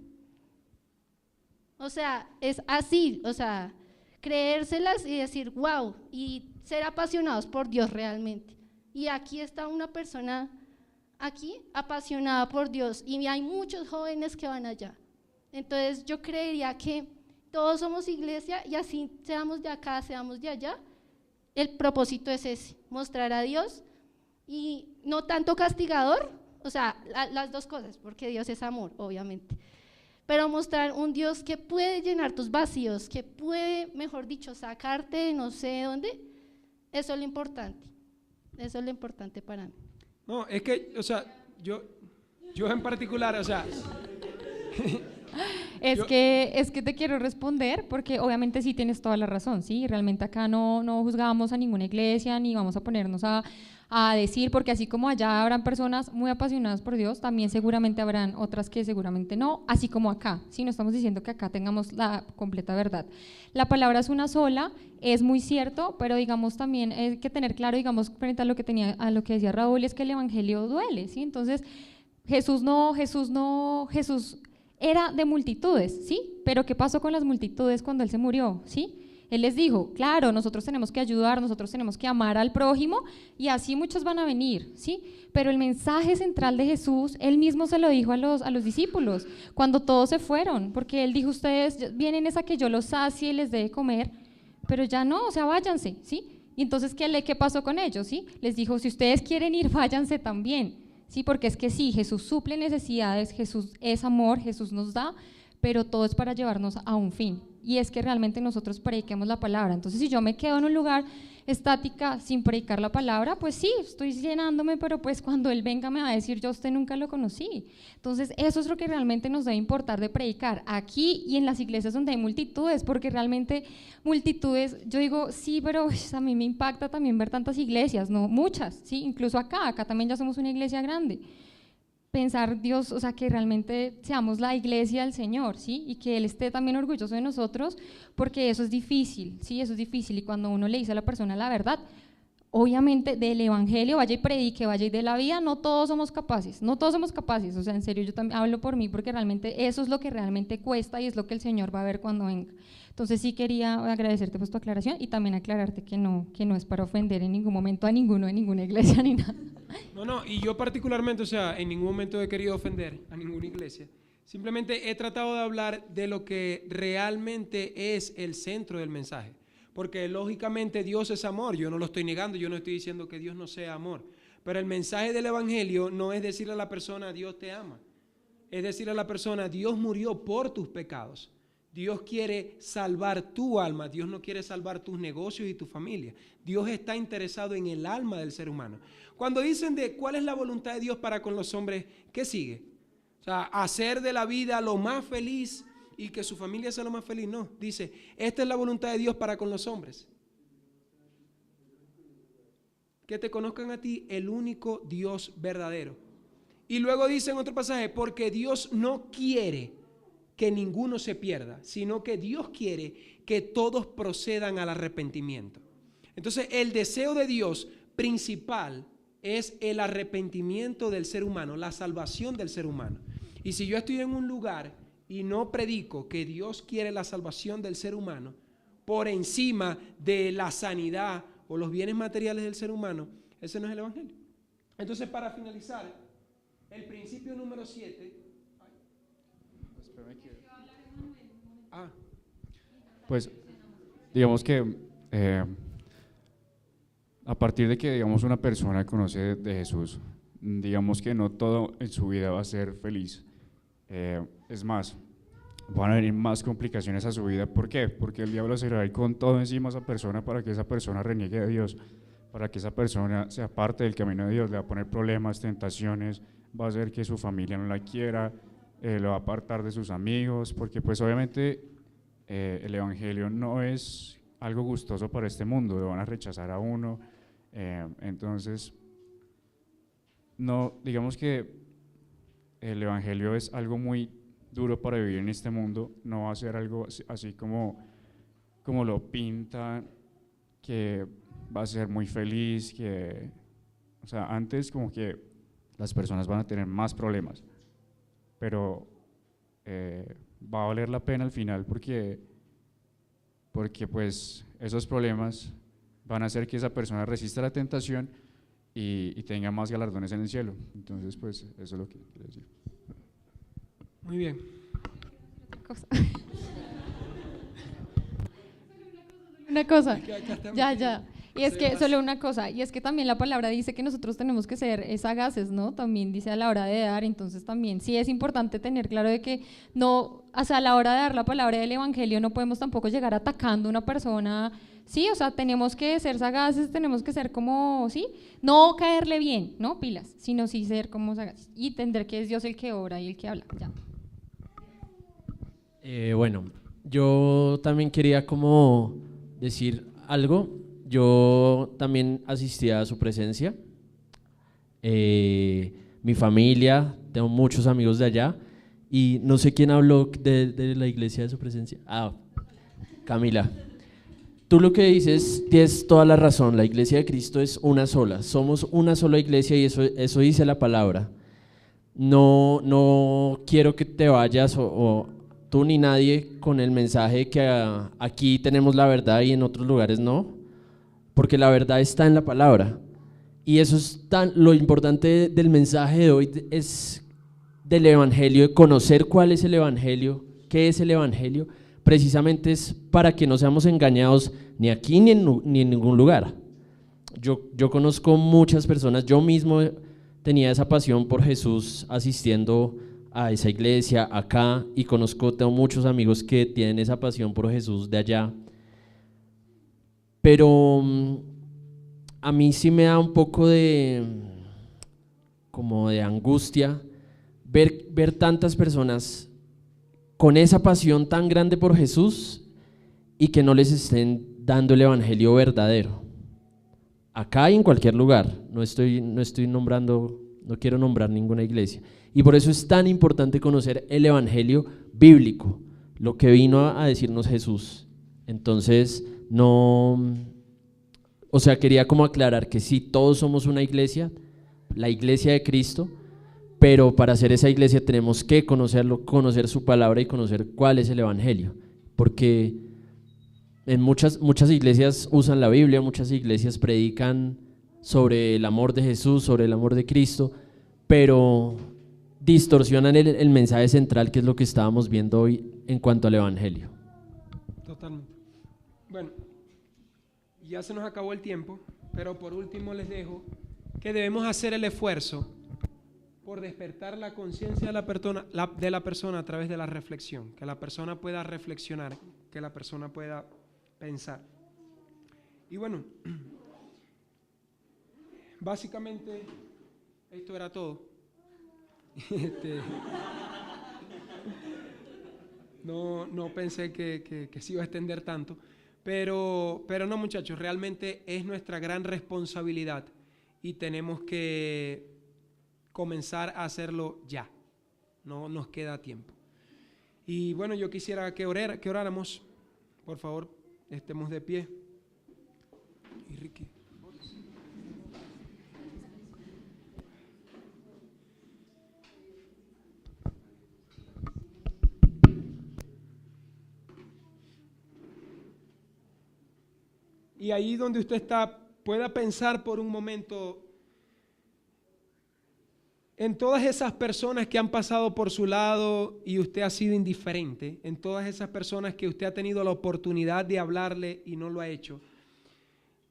o sea, es así, o sea, creérselas y decir, wow, y ser apasionados por Dios realmente. Y aquí está una persona, aquí, apasionada por Dios, y hay muchos jóvenes que van allá. Entonces, yo creería que todos somos iglesia, y así seamos de acá, seamos de allá, el propósito es ese, mostrar a Dios, y no tanto castigador, o sea, las dos cosas, porque Dios es amor, obviamente, pero mostrar un Dios que puede llenar tus vacíos, que puede, mejor dicho, sacarte de no sé dónde. Eso es lo importante para mí. No, es que, o sea, yo en particular, o sea… Es que te quiero responder porque obviamente sí tienes toda la razón, ¿sí? Realmente acá no juzgamos a ninguna iglesia ni vamos a ponernos a decir, porque así como allá habrán personas muy apasionadas por Dios, también seguramente habrán otras que seguramente no, así como acá, ¿sí? No estamos diciendo que acá tengamos la completa verdad. La palabra es una sola, es muy cierto, pero digamos también hay que tener claro, digamos, frente a lo que decía Raúl, es que el evangelio duele, ¿sí? Entonces, Jesús era de multitudes, ¿sí? Pero ¿qué pasó con las multitudes cuando Él se murió? ¿Sí? Él les dijo, claro, nosotros tenemos que ayudar, nosotros tenemos que amar al prójimo y así muchos van a venir, ¿sí? Pero el mensaje central de Jesús, Él mismo se lo dijo a los discípulos cuando todos se fueron, porque Él dijo, ustedes vienen es a que yo los sacie y les dé de comer, pero ya no, o sea, váyanse, ¿sí? Y entonces, ¿qué pasó con ellos? ¿Sí? Les dijo, si ustedes quieren ir, váyanse también, ¿sí? Porque es que sí, Jesús suple necesidades, Jesús es amor, Jesús nos da, pero todo es para llevarnos a un fin, y es que realmente nosotros prediquemos la palabra. Entonces, si yo me quedo en un lugar estática sin predicar la palabra, pues sí, estoy llenándome, pero pues cuando Él venga me va a decir, yo a usted nunca lo conocí. Entonces, eso es lo que realmente nos debe importar de predicar, aquí y en las iglesias donde hay multitudes, porque realmente multitudes, yo digo, sí, pero a mí me impacta también ver tantas iglesias, no muchas, sí, incluso acá también ya somos una iglesia grande. Pensar, Dios, o sea, que realmente seamos la iglesia del Señor, ¿sí? Y que Él esté también orgulloso de nosotros, porque eso es difícil, ¿sí? Eso es difícil, y cuando uno le dice a la persona la verdad, obviamente del evangelio, vaya y predique, vaya y de la vida, no todos somos capaces, o sea, en serio, yo también hablo por mí porque realmente eso es lo que realmente cuesta y es lo que el Señor va a ver cuando venga. Entonces sí quería agradecerte pues tu aclaración y también aclararte que no es para ofender en ningún momento a ninguno de ninguna iglesia ni nada. No, y yo particularmente, o sea, en ningún momento he querido ofender a ninguna iglesia. Simplemente he tratado de hablar de lo que realmente es el centro del mensaje. Porque lógicamente Dios es amor, yo no lo estoy negando, yo no estoy diciendo que Dios no sea amor. Pero el mensaje del evangelio no es decirle a la persona Dios te ama. Es decirle a la persona Dios murió por tus pecados. Dios quiere salvar tu alma, Dios no quiere salvar tus negocios y tu familia. Dios está interesado en el alma del ser humano. Cuando dicen de cuál es la voluntad de Dios para con los hombres, ¿qué sigue? O sea, hacer de la vida lo más feliz y que su familia sea lo más feliz. No, dice, esta es la voluntad de Dios para con los hombres. Que te conozcan a ti, el único Dios verdadero. Y luego dice en otro pasaje, porque Dios no quiere que ninguno se pierda, sino que Dios quiere que todos procedan al arrepentimiento. Entonces, el deseo de Dios principal es el arrepentimiento del ser humano, la salvación del ser humano. Y si yo estoy en un lugar y no predico que Dios quiere la salvación del ser humano por encima de la sanidad o los bienes materiales del ser humano, ese no es el evangelio. Entonces, para finalizar, el principio número 7. Pues digamos que a partir de que digamos una persona conoce de Jesús, digamos que no todo en su vida va a ser feliz. Es más, van a venir más complicaciones a su vida. ¿Por qué? Porque el diablo se va a ir con todo encima a esa persona para que esa persona reniegue de Dios, para que esa persona se aparte del camino de Dios. Le va a poner problemas, tentaciones, va a hacer que su familia no la quiera, lo va a apartar de sus amigos, porque pues obviamente el evangelio no es algo gustoso para este mundo, lo van a rechazar a uno. Entonces, no, digamos que el evangelio es algo muy duro para vivir en este mundo, no va a ser algo así como lo pintan, que va a ser muy feliz, que, o sea, antes como que las personas van a tener más problemas, pero va a valer la pena al final porque pues esos problemas van a hacer que esa persona resista la tentación y tenga más galardones en el cielo. Entonces pues eso es lo que quiero decir. Muy bien. Una cosa, ya. Y es que solo una cosa, y es que también la palabra dice que nosotros tenemos que ser sagaces, ¿no? También dice a la hora de dar, entonces también sí es importante tener claro de que no, o sea, a la hora de dar la palabra del evangelio no podemos tampoco llegar atacando a una persona, sí, o sea, tenemos que ser sagaces, tenemos que ser como, sí, no caerle bien, ¿no? Pilas, sino sí ser como sagaces y entender que es Dios el que obra y el que habla, ya. Bueno, yo también quería como decir algo. Yo también asistía a su presencia, mi familia, tengo muchos amigos de allá y no sé quién habló de la iglesia de su presencia. Camila, tú lo que dices tienes toda la razón, la iglesia de Cristo es una sola, somos una sola iglesia y eso dice la palabra. No quiero que te vayas o tú ni nadie con el mensaje de que aquí tenemos la verdad y en otros lugares no. Porque la verdad está en la palabra y eso es lo importante del mensaje de hoy es del evangelio, de conocer cuál es el evangelio, qué es el evangelio, precisamente es para que no seamos engañados ni aquí ni en ningún lugar. Yo conozco muchas personas, yo mismo tenía esa pasión por Jesús asistiendo a esa iglesia acá y tengo muchos amigos que tienen esa pasión por Jesús de allá. Pero a mí sí me da un poco como de angustia ver tantas personas con esa pasión tan grande por Jesús y que no les estén dando el evangelio verdadero. Acá y en cualquier lugar, no estoy nombrando, no quiero nombrar ninguna iglesia. Y por eso es tan importante conocer el evangelio bíblico, lo que vino a decirnos Jesús. Entonces, O sea, quería como aclarar que sí, todos somos una iglesia, la iglesia de Cristo, pero para hacer esa iglesia tenemos que conocerlo, conocer su palabra y conocer cuál es el evangelio, porque en muchas iglesias usan la Biblia, muchas iglesias predican sobre el amor de Jesús, sobre el amor de Cristo, pero distorsionan el mensaje central, que es lo que estábamos viendo hoy en cuanto al evangelio. Totalmente. Bueno, ya se nos acabó el tiempo, pero por último les dejo que debemos hacer el esfuerzo por despertar la conciencia de la persona a través de la reflexión, que la persona pueda reflexionar, que la persona pueda pensar. Y bueno, básicamente esto era todo. No pensé que se iba a extender tanto, pero no, muchachos, realmente es nuestra gran responsabilidad y tenemos que comenzar a hacerlo ya, no nos queda tiempo. Y bueno, yo quisiera que oráramos, por favor, estemos de pie. Y Ricky. Y ahí donde usted está, pueda pensar por un momento en todas esas personas que han pasado por su lado y usted ha sido indiferente, en todas esas personas que usted ha tenido la oportunidad de hablarle y no lo ha hecho,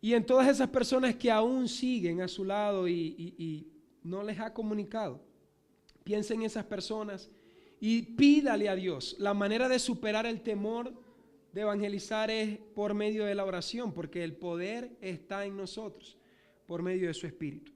y en todas esas personas que aún siguen a su lado y no les ha comunicado. Piense en esas personas y pídale a Dios. La manera de superar el temor de evangelizar es por medio de la oración, porque el poder está en nosotros, por medio de su Espíritu.